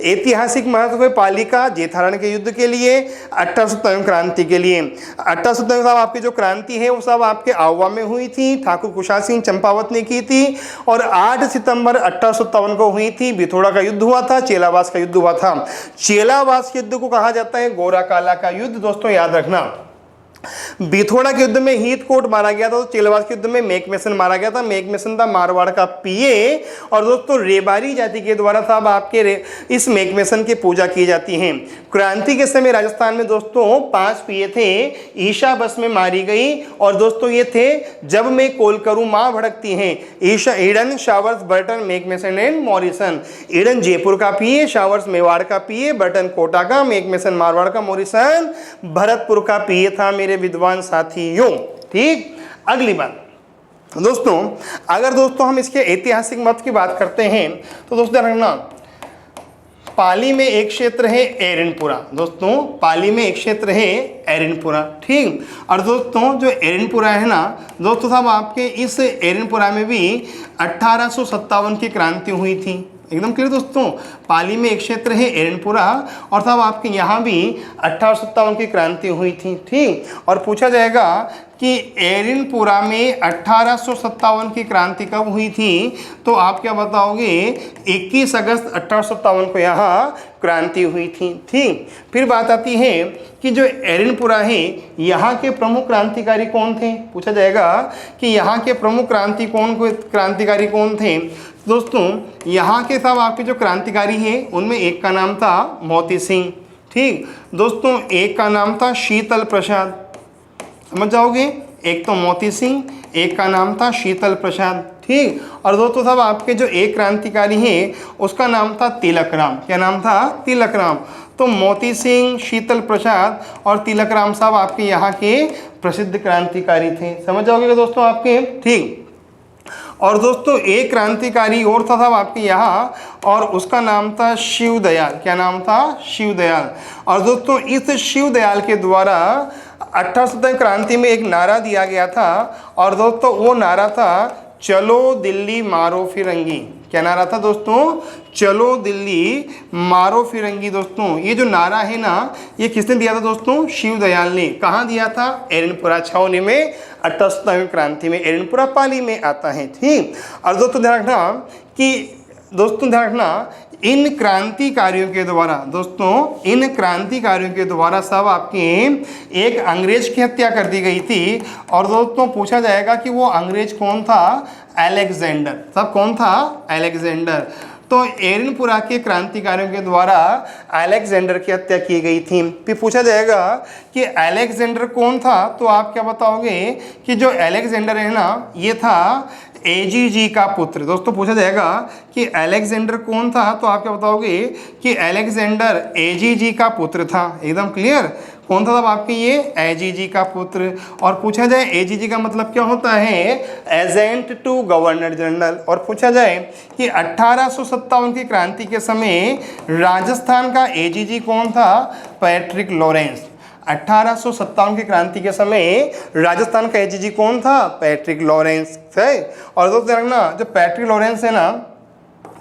S1: ऐतिहासिक महत्व है पालिका जेठारण के युद्ध के लिए, 1857 क्रांति के लिए। 1857 साहब आपकी जो क्रांति है वो सब आपके आउवा में हुई थी, ठाकुर कुशाल सिंह चंपावत ने की थी। और 8 सितंबर 1857 को हुई थी, बिथोड़ा का युद्ध हुआ था, चेलावास का युद्ध हुआ था। चेलावास युद्ध को कहा जाता है गोरा काला का युद्ध। दोस्तों याद रखना, बिथोड़ा के युद्ध में हीथकोट मारा गया था, तो चेलावास के युद्ध में मैकमेसन मारा गया था। मैकमेसन था मारवाड़ का पीए। और दोस्तों रेबारी जाति के द्वारा साहब आपके इस मैकमेसन की पूजा की जाती है। क्रांति के समय राजस्थान में दोस्तों 5 पीए थे, ईशा बस में मारी गई। और दोस्तों ये थे जब मैं कोल करूं माँ भड़कती हैं, Isha, Eden, Showers, Burton, McMason and Morrison. Eden Jaipur का पीए, शावर्स मेवाड़ का पीए, बर्टन कोटा का, मैकमेसन मारवाड़ का, मॉरिसन भरतपुर का पीए था मेरे विद्वान साथियों। ठीक। अगली बात दोस्तों, अगर दोस्तों हम इसके ऐतिहासिक मत की बात करते हैं तो दोस्तों रखना, पाली में एक क्षेत्र है एरनपुरा। दोस्तों पाली में एक क्षेत्र है एरनपुरा, ठीक। और दोस्तों जो एरनपुरा है ना दोस्तों साहब, आपके इस एरनपुरा में भी 1857 की क्रांति हुई थी। एकदम क्लियर दोस्तों, पाली में एक क्षेत्र है एरनपुरा और साहब आपके यहाँ भी 1857 की क्रांति हुई थी, ठीक। और पूछा जाएगा कि एरनपुरा में 1857 की क्रांति कब हुई थी, तो आप क्या बताओगे, 21 अगस्त 1857 को यहाँ क्रांति हुई थी, ठीक। फिर बात आती है कि जो एरनपुरा है यहाँ के प्रमुख क्रांतिकारी कौन थे, पूछा जाएगा कि यहाँ के प्रमुख क्रांतिकारी कौन थे। दोस्तों यहाँ के साहब आपके जो क्रांतिकारी हैं उनमें एक का नाम था मोती सिंह, ठीक। दोस्तों एक का नाम था शीतल प्रसाद, समझ जाओगे, एक तो मोती सिंह, एक का नाम था शीतल प्रसाद, ठीक। और दोस्तों साहब आपके जो एक क्रांतिकारी हैं उसका नाम था तिलक राम। क्या नाम था? तिलक राम। तो मोती सिंह, शीतल प्रसाद और तिलक राम साहब आपके यहाँ के प्रसिद्ध क्रांतिकारी थे। समझ जाओगे दोस्तों आपके, ठीक। और दोस्तों एक क्रांतिकारी और था साहब आपके यहाँ, और उसका नाम था शिवदयाल। क्या नाम था? शिवदयाल। और दोस्तों इस शिवदयाल के द्वारा 1870 क्रांति में एक नारा दिया गया था, और दोस्तों वो नारा था चलो दिल्ली मारो फिरंगी। क्या नारा था दोस्तों? चलो दिल्ली मारो फिरंगी। दोस्तों ये जो नारा है ना, ये किसने दिया था दोस्तों? शिवदयाल ने। कहाँ दिया था? एरनपुरा छावनी में 1870 क्रांति में। एरनपुरा पाली में आता है, ठीक। और दोस्तों ध्यान रखना कि इन क्रांतिकारियों के द्वारा, दोस्तों इन क्रांतिकारियों के द्वारा सब आपके एक अंग्रेज की हत्या कर दी गई थी। और दोस्तों पूछा जाएगा कि वो अंग्रेज कौन था? अलेक्जेंडर। सब कौन था? अलेक्जेंडर। तो एरनपुरा के क्रांतिकारियों के द्वारा अलेक्जेंडर की हत्या की गई थी। फिर पूछा जाएगा कि अलेक्जेंडर कौन था, तो आप क्या बताओगे कि जो अलेक्जेंडर है ना, ये था एजीजी का पुत्र। दोस्तों पूछा जाएगा कि अलेक्जेंडर कौन था, तो आप क्या बताओगे कि अलेक्जेंडर एजीजी का पुत्र था। एकदम क्लियर। कौन था तब आपके? ये एजीजी का पुत्र। और पूछा जाए एजीजी का मतलब क्या होता है? Agent to governor general. और पूछा जाए कि 1857 की क्रांति के समय राजस्थान का एजीजी कौन था? Patrick Lawrence. 1857 की क्रांति के समय राजस्थान का एजीजी कौन था? पैट्रिक लॉरेंस है। और दोस्तों देखना, जो पैट्रिक लॉरेंस है ना,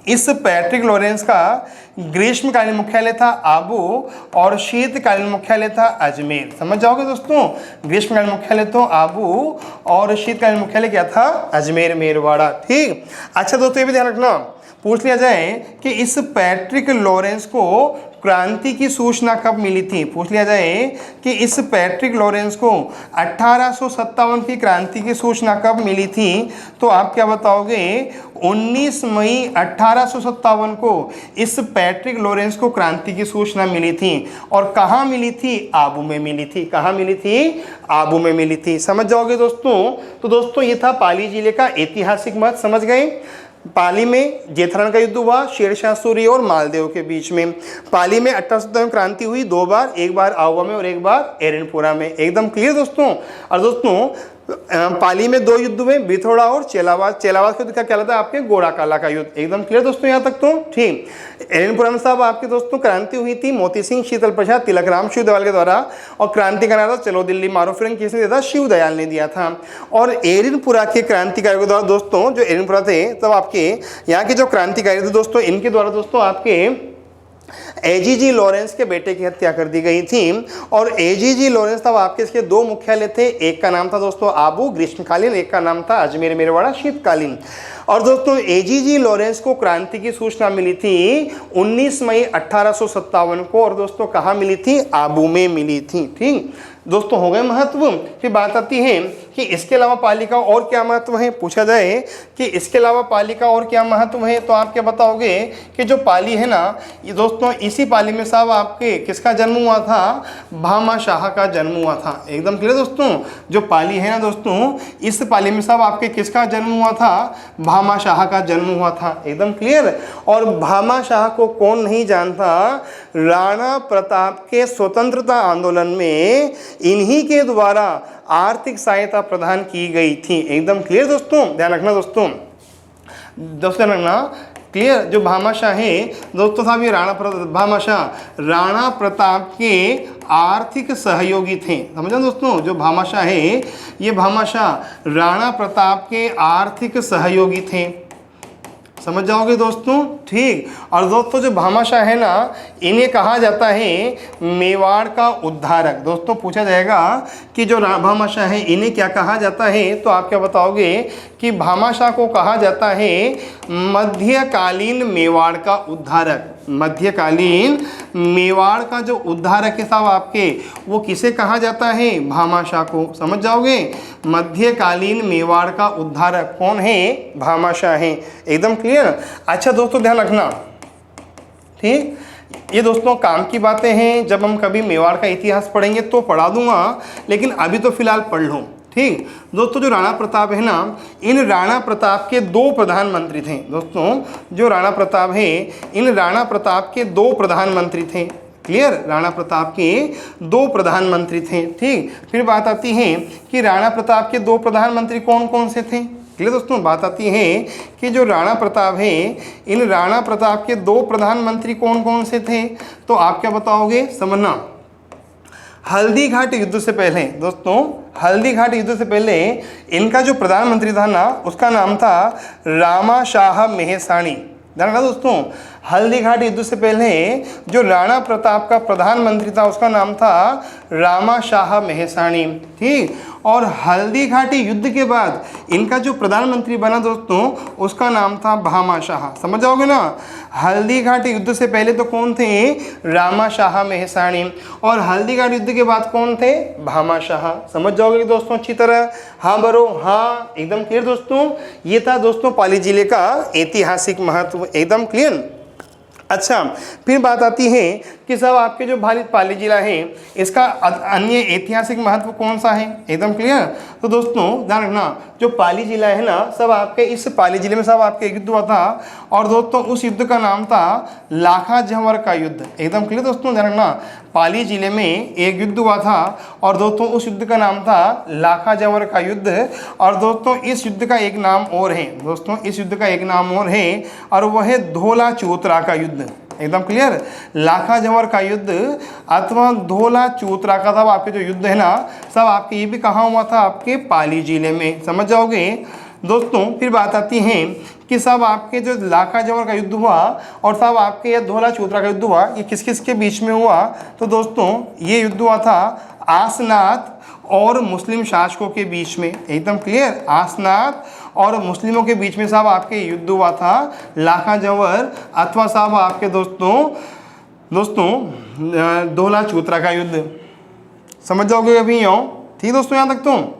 S1: इस पैट्रिक लॉरेंस का ग्रीष्मकालीन मुख्यालय था आबू और शीतकालीन मुख्यालय था अजमेर। समझ जाओगे दोस्तों, ग्रीष्मकालीन मुख्यालय तो आबू और शीतकालीन मुख्यालय क्या था? अजमेर मेरवाड़ा, ठीक। अच्छा दोस्तों ये भी ध्यान रखना, पूछ लिया जाए कि इस पैट्रिक लॉरेंस को क्रांति की सूचना कब मिली थी। पूछ लिया जाए कि इस पैट्रिक लॉरेंस को 1857 की क्रांति की सूचना कब मिली थी, तो आप क्या बताओगे? 19 मई 1857 को इस पैट्रिक लॉरेंस को क्रांति की सूचना मिली थी। और कहाँ मिली थी? आबू में मिली थी। कहाँ मिली थी? आबू में मिली थी। समझ जाओगे दोस्तों। तो दोस्तों ये था पाली जिले का ऐतिहासिक महत्व। समझ गए? पाली में जेठरान का युद्ध हुआ शेरशाह सूरी और मालदेव के बीच में। पाली में 1870 में क्रांति हुई 2 बार, एक बार आहुआ में और एक बार एरनपुरा में। एकदम क्लियर दोस्तों। और दोस्तों पाली में 2 युद्ध हुए, बिथोड़ा और चेलावाद। चेलावाद का युद्ध क्या कहलाता है? आपके गोरा काला का युद्ध। एकदम क्लियर दोस्तों यहाँ तक तो, ठीक। एरनपुरा में साहब आपके दोस्तों क्रांति हुई थी मोती सिंह, शीतल प्रसाद, तिलक राम, शिवदयाल के द्वारा। और क्रांति का नारा चलो दिल्ली मारो फिरंगी किसने दिया था? शिवदयाल ने दिया था। और एरनपुरा के क्रांतिकारियों के द्वारा दोस्तों, जो एरनपुरा थे तब आपके यहाँ के जो क्रांतिकारी थे दोस्तों, इनके द्वारा दोस्तों आपके एजीजी लॉरेंस के बेटे की हत्या कर दी गई थी। और एजीजी लॉरेंस तब आपके इसके 2 मुख्यालय थे, एक का नाम था दोस्तों आबू ग्रीष्मकालीन, एक का नाम था अजमेर मेरवाड़ा शीतकालीन। और दोस्तों एजीजी लॉरेंस को क्रांति की सूचना मिली थी 19 मई 1857 को। और दोस्तों कहाँ मिली थी? आबू में मिली थी, ठीक। दोस्तों हो गए महत्व। फिर बात आती है कि इसके अलावा पाली का और क्या महत्व है। पूछा जाए कि इसके अलावा पाली का और क्या महत्व है, तो आप क्या बताओगे कि जो पाली है ना, ये दोस्तों इसी पाली में साहब आपके किसका जन्म हुआ था? भामा शाह का जन्म हुआ था। एकदम क्लियर दोस्तों। जो पाली है ना दोस्तों, इस पाली में साहब आपके किसका जन्म हुआ था? भामा शाह का जन्म हुआ था। एकदम क्लियर। और भामा शाह को कौन नहीं जानता? राणा प्रताप के स्वतंत्रता आंदोलन में इन्हीं के द्वारा आर्थिक सहायता प्रदान की गई थी। एकदम क्लियर दोस्तों। ध्यान रखना दोस्तों, ध्यान रखना क्लियर। जो भामाशाह है दोस्तों साहब, ये भामाशाह राणा प्रताप के आर्थिक सहयोगी थे। समझा दोस्तों, जो भामाशाह है ये भामाशाह राणा प्रताप के आर्थिक सहयोगी थे। समझ जाओगे दोस्तों, ठीक। और दोस्तों जो भामाशाह है ना, इन्हें कहा जाता है मेवाड़ का उद्धारक। दोस्तों पूछा जाएगा कि जो भामाशाह है इन्हें क्या कहा जाता है, तो आप क्या बताओगे कि भामाशाह को कहा जाता है मध्यकालीन मेवाड़ का उद्धारक। मध्यकालीन मेवाड़ का जो उद्धारक है साहब आपके, वो किसे कहा जाता है? भामाशाह को। समझ जाओगे, मध्यकालीन मेवाड़ का उद्धारक कौन है? भामाशाह है। एकदम क्लियर। अच्छा दोस्तों ध्यान रखना, ठीक। ये दोस्तों काम की बातें हैं, जब हम कभी मेवाड़ का इतिहास पढ़ेंगे तो पढ़ा दूंगा, लेकिन अभी तो फिलहाल पढ़ लो। ठीक दोस्तों, जो राणा प्रताप है ना, इन राणा प्रताप के 2 प्रधानमंत्री थे दोस्तों। जो राणा प्रताप है, इन राणा प्रताप के 2 प्रधानमंत्री थे। क्लियर, राणा प्रताप के 2 प्रधानमंत्री थे। ठीक, फिर बात आती है कि राणा प्रताप के 2 प्रधानमंत्री कौन कौन से थे। क्लियर दोस्तों, बात आती है कि जो राणा प्रताप है, इन राणा प्रताप के 2 प्रधानमंत्री कौन कौन से थे, तो आप क्या बताओगे, समझना। हल्दी घाट युद्ध से पहले दोस्तों, हल्दी घाट युद्ध से पहले इनका जो प्रधानमंत्री था ना, उसका नाम था रामा शाह मेहसाणी। जानना दोस्तों, हल्दी घाट युद्ध से पहले जो राणा प्रताप का प्रधानमंत्री था, उसका नाम था रामा शाह मेहसाणी। ठीक, और हल्दी घाटी युद्ध के बाद इनका जो प्रधानमंत्री बना दोस्तों, उसका नाम था भामा शाह। समझ जाओगे ना, हल्दी घाटी युद्ध से पहले तो कौन थे, रामा शाह मेहसाणी, और हल्दी घाटी युद्ध के बाद कौन थे, भामा शाह। समझ जाओगे दोस्तों अच्छी तरह। हाँ बरो, हाँ एकदम क्लियर दोस्तों। ये था दोस्तों पाली जिले का ऐतिहासिक महत्व, एकदम क्लियर। अच्छा, फिर बात आती है कि सब आपके जो पाली जिला है, इसका अन्य ऐतिहासिक महत्व कौन सा है, एकदम क्लियर। तो दोस्तों ध्यान रखना, जो पाली जिला है ना, सब आपके इस पाली जिले में सब आपके एक युद्ध हुआ था, और दोस्तों उस युद्ध का नाम था लाखा जंवर का युद्ध। एकदम क्लियर दोस्तों, ध्यान रखना, पाली जिले में एक युद्ध हुआ था, और दोस्तों उस युद्ध का नाम था लाखा जंवर का युद्ध। और दोस्तों इस युद्ध का एक नाम और है दोस्तों, इस युद्ध का एक नाम और है, और वह है धोला चौतरा का युद्ध। एकदम क्लियर, लाखा जंवर का युद्ध अथवा धोला चौतरा का सब आपके जो युद्ध है ना, सब आपके ये भी कहाँ हुआ था, आपके पाली जिले में। समझ जाओगे दोस्तों। फिर बात आती है कि सब आपके जो लाखा जंवर का युद्ध हुआ और सब आपके यह धोला चौतरा का युद्ध हुआ, ये किस किस के बीच में हुआ, तो दोस्तों ये युद्ध हुआ था आसनाथ और मुस्लिम शासकों के बीच में। एकदम क्लियर, आसनाथ और मुस्लिमों के बीच में साहब आपके युद्ध हुआ था लाखा जंवर, अथवा साहब आपके दोस्तों धोला चौतरा का युद्ध। समझ जाओगे अभी यूँ, ठीक दोस्तों, यहाँ तक तो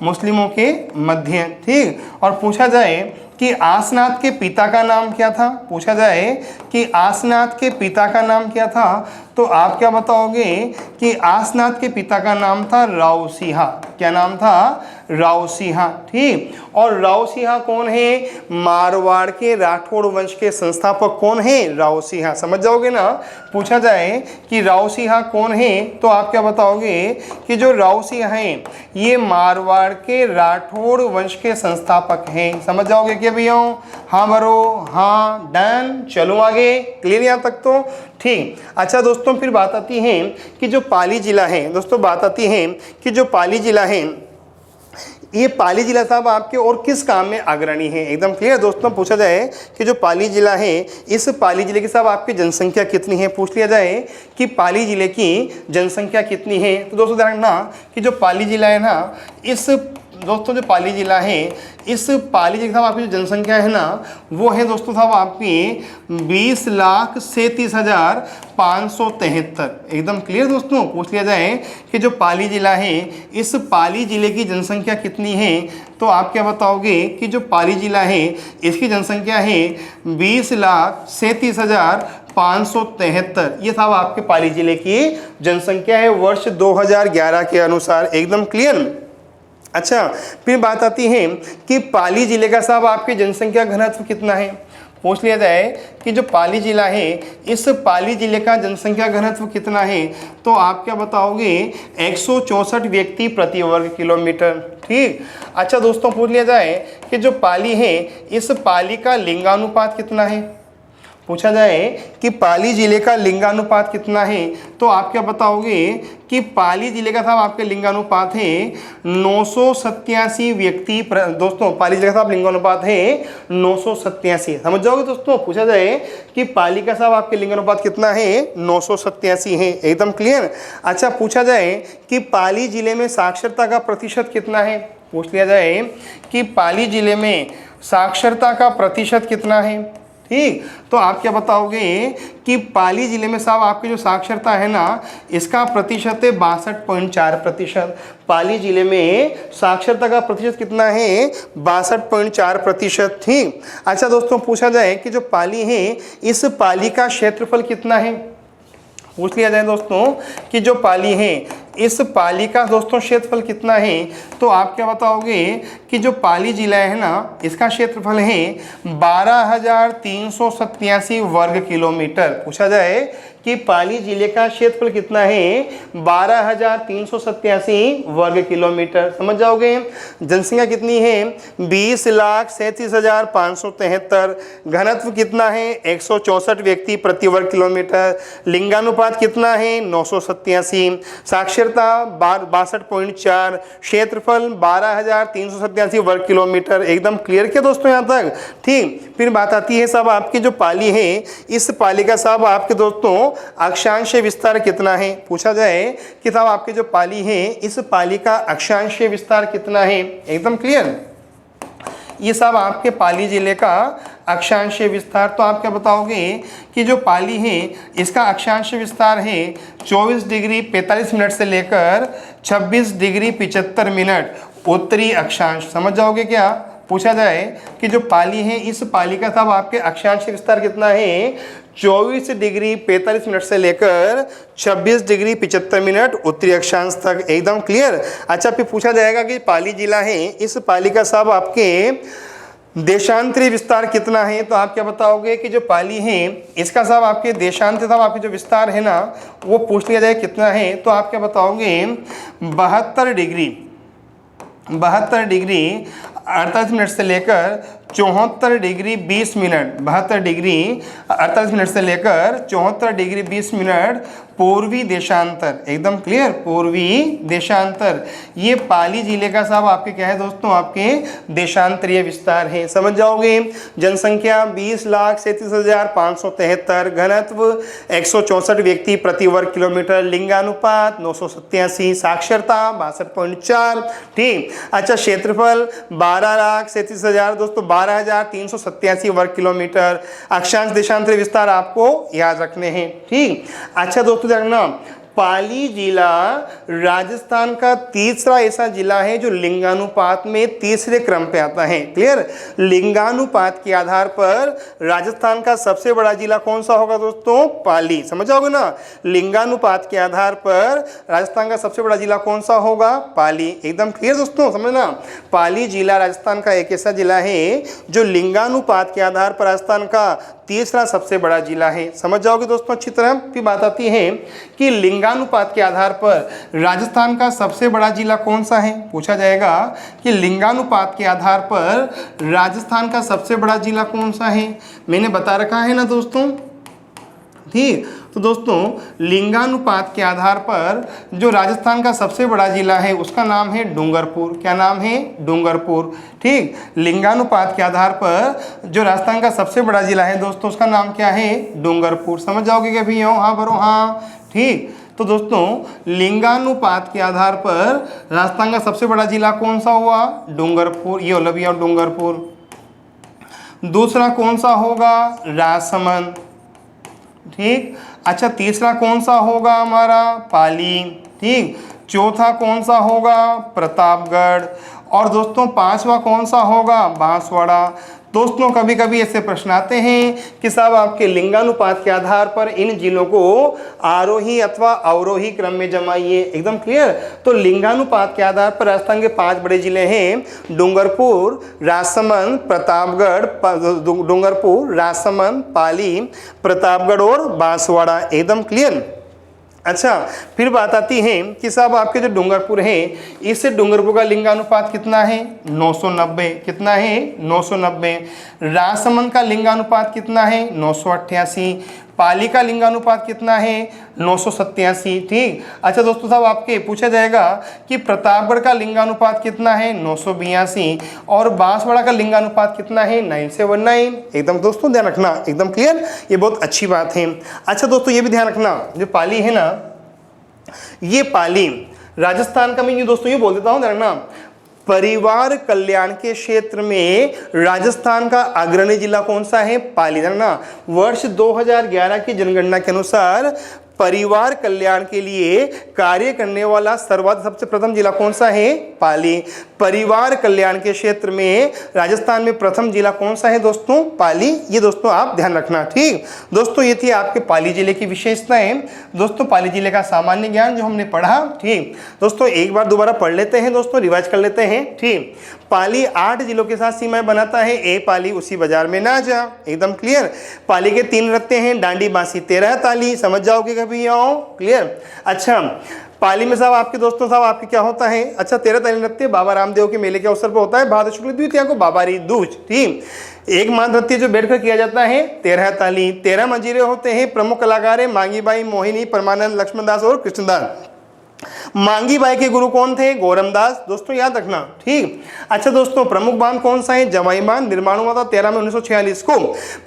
S1: मुस्लिमों के मध्य। ठीक, और पूछा जाए कि आसनाथ के पिता का नाम क्या था, पूछा जाए कि आसनाथ के पिता का नाम क्या था, तो आप क्या बताओगे कि आसनाथ के पिता का नाम था राव सिंहा। क्या नाम था, राव सिंहा। ठीक, और राव सिंहा कौन है, मारवाड़ के राठौड़ वंश के संस्थापक कौन है, राव सिंहा। समझ जाओगे ना, पूछा जाए कि राव सिंहा कौन है, तो आप क्या बताओगे कि जो राव सिंहा हैं ये मारवाड़ के राठौड़ वंश के संस्थापक हैं। समझ जाओगे क्या भैया, हाँ भरो, हाँ डन, चलो आगे, क्लियर यहाँ तक तो। ठीक, अच्छा दोस्तों, फिर बात आती है कि जो पाली जिला है दोस्तों, बात आती है कि जो पाली जिला है, ये पाली जिला साहब आपके और किस काम में अग्रणी है। एकदम क्लियर दोस्तों, पूछा जाए कि जो पाली जिला है, इस पाली जिले की साहब आपकी जनसंख्या कितनी है, पूछ लिया जाए कि पाली जिले की जनसंख्या कितनी है, तो दोस्तों ध्यान रखना कि जो पाली जिला है ना, इस दोस्तों जो पाली जिला है, इस पाली जिले साहब आपकी जो जनसंख्या है ना, वो है दोस्तों साहब आपकी 20,37,573। एकदम क्लियर दोस्तों, पूछ लिया जाए कि जो पाली जिला है, इस पाली जिले की जनसंख्या कितनी है, तो आप क्या बताओगे कि जो पाली जिला है इसकी जनसंख्या है 20,37,573। ये साहब आपके पाली जिले की जनसंख्या है वर्ष 2011 के अनुसार। एकदम क्लियर। अच्छा, फिर बात आती है कि पाली जिले का साहब आपकी जनसंख्या घनत्व कितना है, पूछ लिया जाए कि जो पाली जिला है, इस पाली जिले का जनसंख्या घनत्व कितना है, तो आप क्या बताओगे 164 व्यक्ति प्रति वर्ग किलोमीटर। ठीक, अच्छा दोस्तों, पूछ लिया जाए कि जो पाली है, इस पाली का लिंगानुपात कितना है, पूछा जाए कि पाली जिले का लिंगानुपात कितना है, तो आप क्या बताओगे कि पाली जिले का साहब आपके लिंगानुपात है 987 व्यक्ति दोस्तों, पाली जिले का साहब लिंगानुपात है 987। समझ जाओगे दोस्तों, पूछा जाए कि पाली का साहब आपके लिंगानुपात कितना है, 987 है। एकदम क्लियर। अच्छा, पूछा जाए कि पाली जिले में साक्षरता का प्रतिशत कितना है, पूछ लिया जाए कि पाली जिले में साक्षरता का प्रतिशत कितना है। ठीक, तो आप क्या बताओगे कि पाली जिले में साहब आपकी जो साक्षरता है ना, इसका प्रतिशत है 62.4%। पाली जिले में साक्षरता का प्रतिशत कितना है, 62.4%। ठीक, अच्छा दोस्तों, पूछा जाए कि जो पाली है, इस पाली का क्षेत्रफल कितना है, पूछ लिया जाए दोस्तों कि जो पाली है, इस पाली का दोस्तों क्षेत्रफल कितना है, तो आप क्या बताओगे कि जो पाली जिला है ना, इसका क्षेत्रफल है 12,387 वर्ग किलोमीटर। पूछा जाए कि पाली जिले का क्षेत्रफल कितना है, 12,387 वर्ग किलोमीटर। समझ जाओगे। जनसंख्या कितनी है, 20,37,573। घनत्व कितना है, 164 व्यक्ति प्रति वर्ग किलोमीटर। लिंगानुपात कितना है, 987। साक्षरता 62.4। क्षेत्रफल 12,387 वर्ग किलोमीटर। एकदम क्लियर क्या दोस्तों यहाँ तक। ठीक, फिर बात आती है साहब आपकी जो पाली है, इस पाली का साहब आपके दोस्तों अक्षांश विस्तार कितना है। पूछा जाए कि साहब आपकी जो पाली है, इस पाली का अक्षांश विस्तार कितना है। एकदम क्लियर। ये सब आपके पाली जिले का अक्षांश विस्तार। तो आप क्या बताओगे कि जो पाली है, इसका अक्षांश विस्तार है 24 डिग्री 45 मिनट से लेकर 26 डिग्री 75 मिनट उत्तरी अक्षांश। समझ जाओगे क्या। पूछा जाए कि जो पाली है, इस पाली का साहब आपके अक्षांश विस्तार कितना है, 24 डिग्री 45 मिनट से लेकर 26 डिग्री 75 मिनट उत्तरी अक्षांश तक। एकदम क्लियर। अच्छा, फिर पूछा जाएगा कि पाली जिला है, इस पाली का साहब आपके देशांतरी विस्तार कितना है। तो आप क्या बताओगे कि जो पाली है, इसका साहब आपके देशांतर साहब आपके जो विस्तार है ना, वो पूछ लिया जाए कितना है। तो आप क्या बताओगे, 72 डिग्री 48 मिनट से लेकर 74 डिग्री 20 मिनट। 72 डिग्री 48 मिनट से लेकर 74 डिग्री 20 मिनट पूर्वी देशांतर। एकदम क्लियर, पूर्वी देशांतर। ये पाली जिले का साहब आपके क्या है दोस्तों, आपके देशांतरीय विस्तार है। समझ जाओगे। जनसंख्या 20,37,573। घनत्व 164 व्यक्ति प्रति वर्ग किलोमीटर। लिंगानुपात 987। साक्षरता 62.4। ठीक। अच्छा, क्षेत्रफल 12,37,000 दोस्तों 12,387 वर्ग किलोमीटर। अक्षांश देशांतरीय विस्तार आपको याद रखने हैं। ठीक। अच्छा दोस्तों, देखना, पाली जिला राजस्थान का तीसरा ऐसा जिला है जो लिंगानुपात में तीसरे क्रम पे आता है। क्लियर। लिंगानुपात के आधार पर राजस्थान का सबसे बड़ा जिला कौन सा होगा दोस्तों, पाली। समझ जाओगे ना। लिंगानुपात के आधार पर राजस्थान का सबसे बड़ा जिला कौन सा होगा, पाली। एकदम क्लियर दोस्तों, समझना। पाली जिला राजस्थान का एक ऐसा जिला है जो लिंगानुपात के आधार पर राजस्थान का तीसरा सबसे बड़ा जिला है। समझ जाओगे दोस्तों अच्छी तरह। फिर बात आती है कि लिंगानुपात के आधार पर राजस्थान का सबसे बड़ा जिला कौन सा है। पूछा जाएगा कि लिंगानुपात के आधार पर राजस्थान का सबसे बड़ा जिला कौन सा है। मैंने बता रखा है ना दोस्तों। ठीक। तो दोस्तों, लिंगानुपात के आधार पर जो राजस्थान का सबसे बड़ा जिला है, उसका नाम है डूंगरपुर। क्या नाम है, डूंगरपुर। ठीक। लिंगानुपात के आधार पर जो राजस्थान का सबसे बड़ा जिला है दोस्तों, उसका नाम क्या है, डूंगरपुर। समझ जाओगे क्या भैया, हाँ भरो हाँ। ठीक। तो दोस्तों, लिंगानुपात के आधार पर राजस्थान का सबसे बड़ा जिला कौन सा हुआ, डूंगरपुर। ये वाला भैया डूंगरपुर। दूसरा कौन सा होगा, राजसमंद। ठीक। अच्छा, तीसरा कौन सा होगा हमारा, पाली। ठीक। चौथा कौन सा होगा, प्रतापगढ़। और दोस्तों, पांचवा कौन सा होगा, बांसवाड़ा। दोस्तों, कभी कभी ऐसे प्रश्न आते हैं कि साहब आपके लिंगानुपात के आधार पर इन जिलों को आरोही अथवा अवरोही क्रम में जमाइए। एकदम क्लियर। तो लिंगानुपात के आधार पर राजस्थान के 5 बड़े जिले हैं, डूंगरपुर, राजसमंद, प्रतापगढ़, डूंगरपुर, राजसमंद, पाली, प्रतापगढ़ और बांसवाड़ा। एकदम क्लियर। अच्छा, फिर बात आती है कि साहब आपके जो डूंगरपुर है, इस डूंगरपुर का लिंगानुपात कितना है, 990। कितना है, 990। राजसमंद का लिंगानुपात कितना है, 988। पाली का लिंगानुपात कितना है, 987। ठीक। अच्छा दोस्तों, साहब आपके पूछा जाएगा कि प्रतापगढ़ का लिंगानुपात कितना है, 982। और बांसवाड़ा का लिंगानुपात कितना है, 979। एकदम दोस्तों ध्यान रखना। एकदम क्लियर। ये बहुत अच्छी बात है। अच्छा दोस्तों, ये भी ध्यान रखना, जो पाली है ना, ये पाली राजस्थान का, मैं ये दोस्तों ये बोल देता हूँ, ध्यान रखना, परिवार कल्याण के क्षेत्र में राजस्थान का अग्रणी जिला कौन सा है, पाली। ना, वर्ष 2011 की जनगणना के अनुसार परिवार कल्याण के लिए कार्य करने वाला सबसे प्रथम जिला कौन सा है? पाली। परिवार कल्याण के क्षेत्र में राजस्थान में प्रथम जिला कौन सा है दोस्तों? पाली। ये दोस्तों आप ध्यान रखना। ठीक दोस्तों, ये थी आपके पाली जिले की विशेषताएं। दोस्तों पाली जिले का सामान्य ज्ञान जो हमने पढ़ा। ठीक दोस्तों, एक बार दोबारा पढ़ लेते हैं दोस्तों, रिवाइज कर लेते हैं। ठीक, पाली 8 जिलों के साथ सीमाएं बनाता है। ए पाली उसी बाजार में ना जा, एकदम क्लियर। पाली के 3 नृत्य हैं, डांडी, बांसी, 13 ताली, समझ जाओगे कभी आओ, क्लियर। अच्छा, पाली में साहब आपके दोस्तों साहब आपके क्या होता है? अच्छा, 13 ताली नृत्य बाबा रामदेव के मेले के अवसर पर होता है, भाद्र शुक्ल द्वितीया को बाबारी दूज। ठीक, एक मान नृत्य जो बैठकर किया जाता है 13 ताली। 13 मंजीरे होते हैं। प्रमुख कलाकार है मांगी बाई, मोहिनी, परमानंद, लक्ष्मणदास और कृष्णदास। मांगी बाई के गुरु कौन थे? गौरमदास। दोस्तों याद रखना। ठीक, अच्छा दोस्तों, प्रमुख बांध कौन सा है? जवाई बांध। निर्माण हुआ था 13 में 1946 को,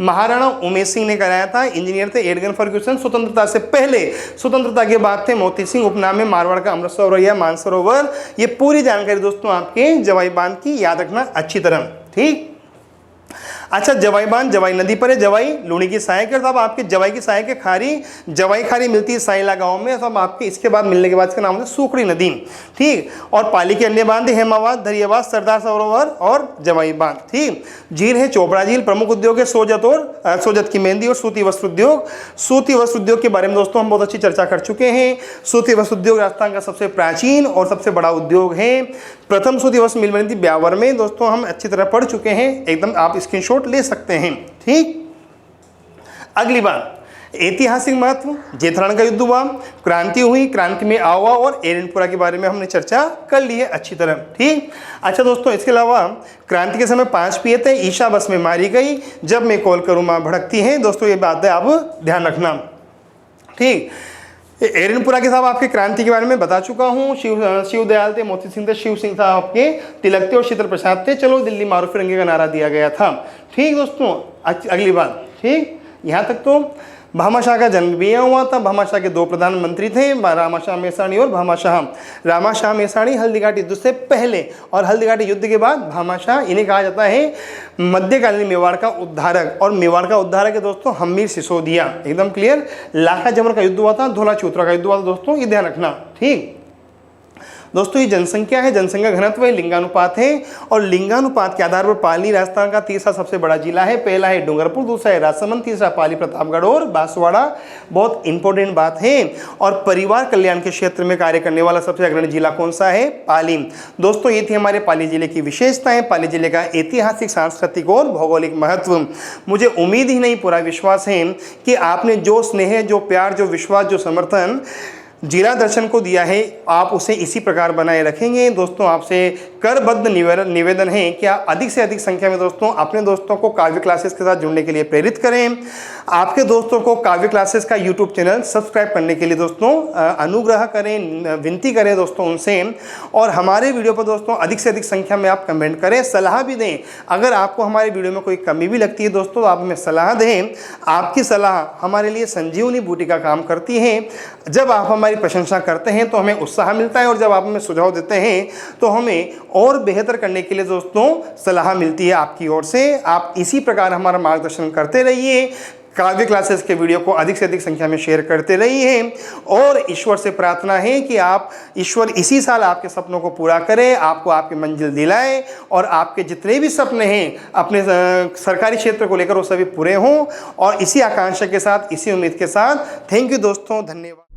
S1: महाराणा उमेश सिंह ने कराया था। इंजीनियर थे एडगन फर्ग्यूसन। स्वतंत्रता से पहले, स्वतंत्रता के बाद थे मोती सिंह। उपनाम में मारवाड़ का अमृत सरोवर या मानसरोवर। ये पूरी जानकारी दोस्तों आपके जवाई बांध की याद रखना अच्छी तरह। ठीक, अच्छा, जवाई बांध जवाई नदी पर है। जवाई लूणी की सहायक है साहब, आपके जवाई की सहायक है खारी। जवाई खारी मिलती है साइला गांव में साहब आपके। इसके बाद मिलने के बाद इसका नाम है सूखड़ी नदी। ठीक, और पाली के अन्य बांध हेमाबाद, दरियाबाद, सरदार सरोवर और जवाई बांध। ठीक, झील है चोपड़ा झील। प्रमुख उद्योग है सोजत की मेहंदी और सूती वस्त्र उद्योग। सूती वस्त्र उद्योग के बारे में दोस्तों हम बहुत अच्छी चर्चा कर चुके हैं। सूती वस्त्र उद्योग राजस्थान का सबसे प्राचीन और सबसे बड़ा उद्योग है। प्रथम सूती वस्त्र मिल बनी थी ब्यावर में। दोस्तों हम अच्छी तरह पढ़ चुके हैं, एकदम आप स्क्रीनशॉट ले सकते हैं। ठीक, अगली बात, ऐतिहासिक महत्व। जेठराण का युद्ध हुआ, क्रांति हुई, क्रांति में आवा और एरनपुरा के बारे में हमने चर्चा कर ली है अच्छी तरह। ठीक, अच्छा दोस्तों, इसके अलावा क्रांति के समय 5 पिए थे। ईशा बस में मारी गई, जब मैं कॉल करूँ माँ भड़कती है। दोस्तों ये बात है, आप ध्यान रखना। ठीक, एरनपुरा के साहब आपके क्रांति के बारे में बता चुका हूँ। शिव दयाल थे, मोती सिंह थे, शिव सिंह था आपके, तिलक थे और शीतल प्रसाद थे। चलो दिल्ली मारो फिरंगी का नारा दिया गया था। ठीक दोस्तों, अगली बात। ठीक, यहाँ तक तो भामाशाह का जन्म भी यहाँ हुआ था। भामाशाह के 2 प्रधानमंत्री थे, रामाशाह मेसाणी और भामाशाह। रामाशाह मेसाणी हल्दीघाटी युद्ध से पहले और हल्दीघाटी युद्ध के बाद भामाशाह, इन्हें कहा जाता है मध्यकालीन मेवाड़ का उद्धारक। और मेवाड़ का उद्धारक है दोस्तों हमीर सिसोदिया, एकदम क्लियर। लाखा जमर का युद्ध हुआ था, धौला चौतरा का युद्ध हुआ था दोस्तों, ये ध्यान रखना। ठीक दोस्तों, ये जनसंख्या है, जनसंख्या घनत्व है, लिंगानुपात है। और लिंगानुपात के आधार पर पाली राजस्थान का तीसरा सबसे बड़ा जिला है। पहला है डूंगरपुर, दूसरा है राजसमंद, तीसरा पाली, प्रतापगढ़ और बांसवाड़ा। बहुत इंपॉर्टेंट बात है। और परिवार कल्याण के क्षेत्र में कार्य करने वाला सबसे अग्रणी जिला कौन सा है? पाली। दोस्तों ये थी हमारे पाली जिले की विशेषताएं, पाली जिले का ऐतिहासिक, सांस्कृतिक और भौगोलिक महत्व। मुझे उम्मीद ही नहीं, पूरा विश्वास है कि आपने जो स्नेह, जो प्यार, जो विश्वास, जो समर्थन जिला दर्शन को दिया है, आप उसे इसी प्रकार बनाए रखेंगे। दोस्तों आपसे करबद्ध निवेदन है कि आप अधिक से अधिक संख्या में दोस्तों अपने दोस्तों को काव्य क्लासेस के साथ जुड़ने के लिए प्रेरित करें। आपके दोस्तों को काव्य क्लासेस का यूट्यूब चैनल सब्सक्राइब करने के लिए दोस्तों अनुग्रह करें, विनती करें दोस्तों उनसे। और हमारे वीडियो पर दोस्तों अधिक से अधिक संख्या में आप कमेंट करें, सलाह भी दें। अगर आपको हमारे वीडियो में कोई कमी भी लगती है दोस्तों, आप हमें सलाह दें। आपकी सलाह हमारे लिए संजीवनी बूटी का काम करती है। जब आप हमारी प्रशंसा करते हैं तो हमें उत्साह मिलता है, और जब आप हमें सुझाव देते हैं तो हमें और बेहतर करने के लिए दोस्तों सलाह मिलती है आपकी ओर से। आप इसी प्रकार हमारा मार्गदर्शन करते रहिए। काव्य क्लासेस के वीडियो को अधिक से अधिक संख्या में शेयर करते रहिए। और ईश्वर से प्रार्थना है कि आप, ईश्वर इसी साल आपके सपनों को पूरा करे, आपको आपकी मंजिल दिलाए, और आपके जितने भी सपने हैं अपने सरकारी क्षेत्र को लेकर वो सभी पूरे हों। और इसी आकांक्षा के साथ, इसी उम्मीद के साथ, थैंक यू दोस्तों, धन्यवाद।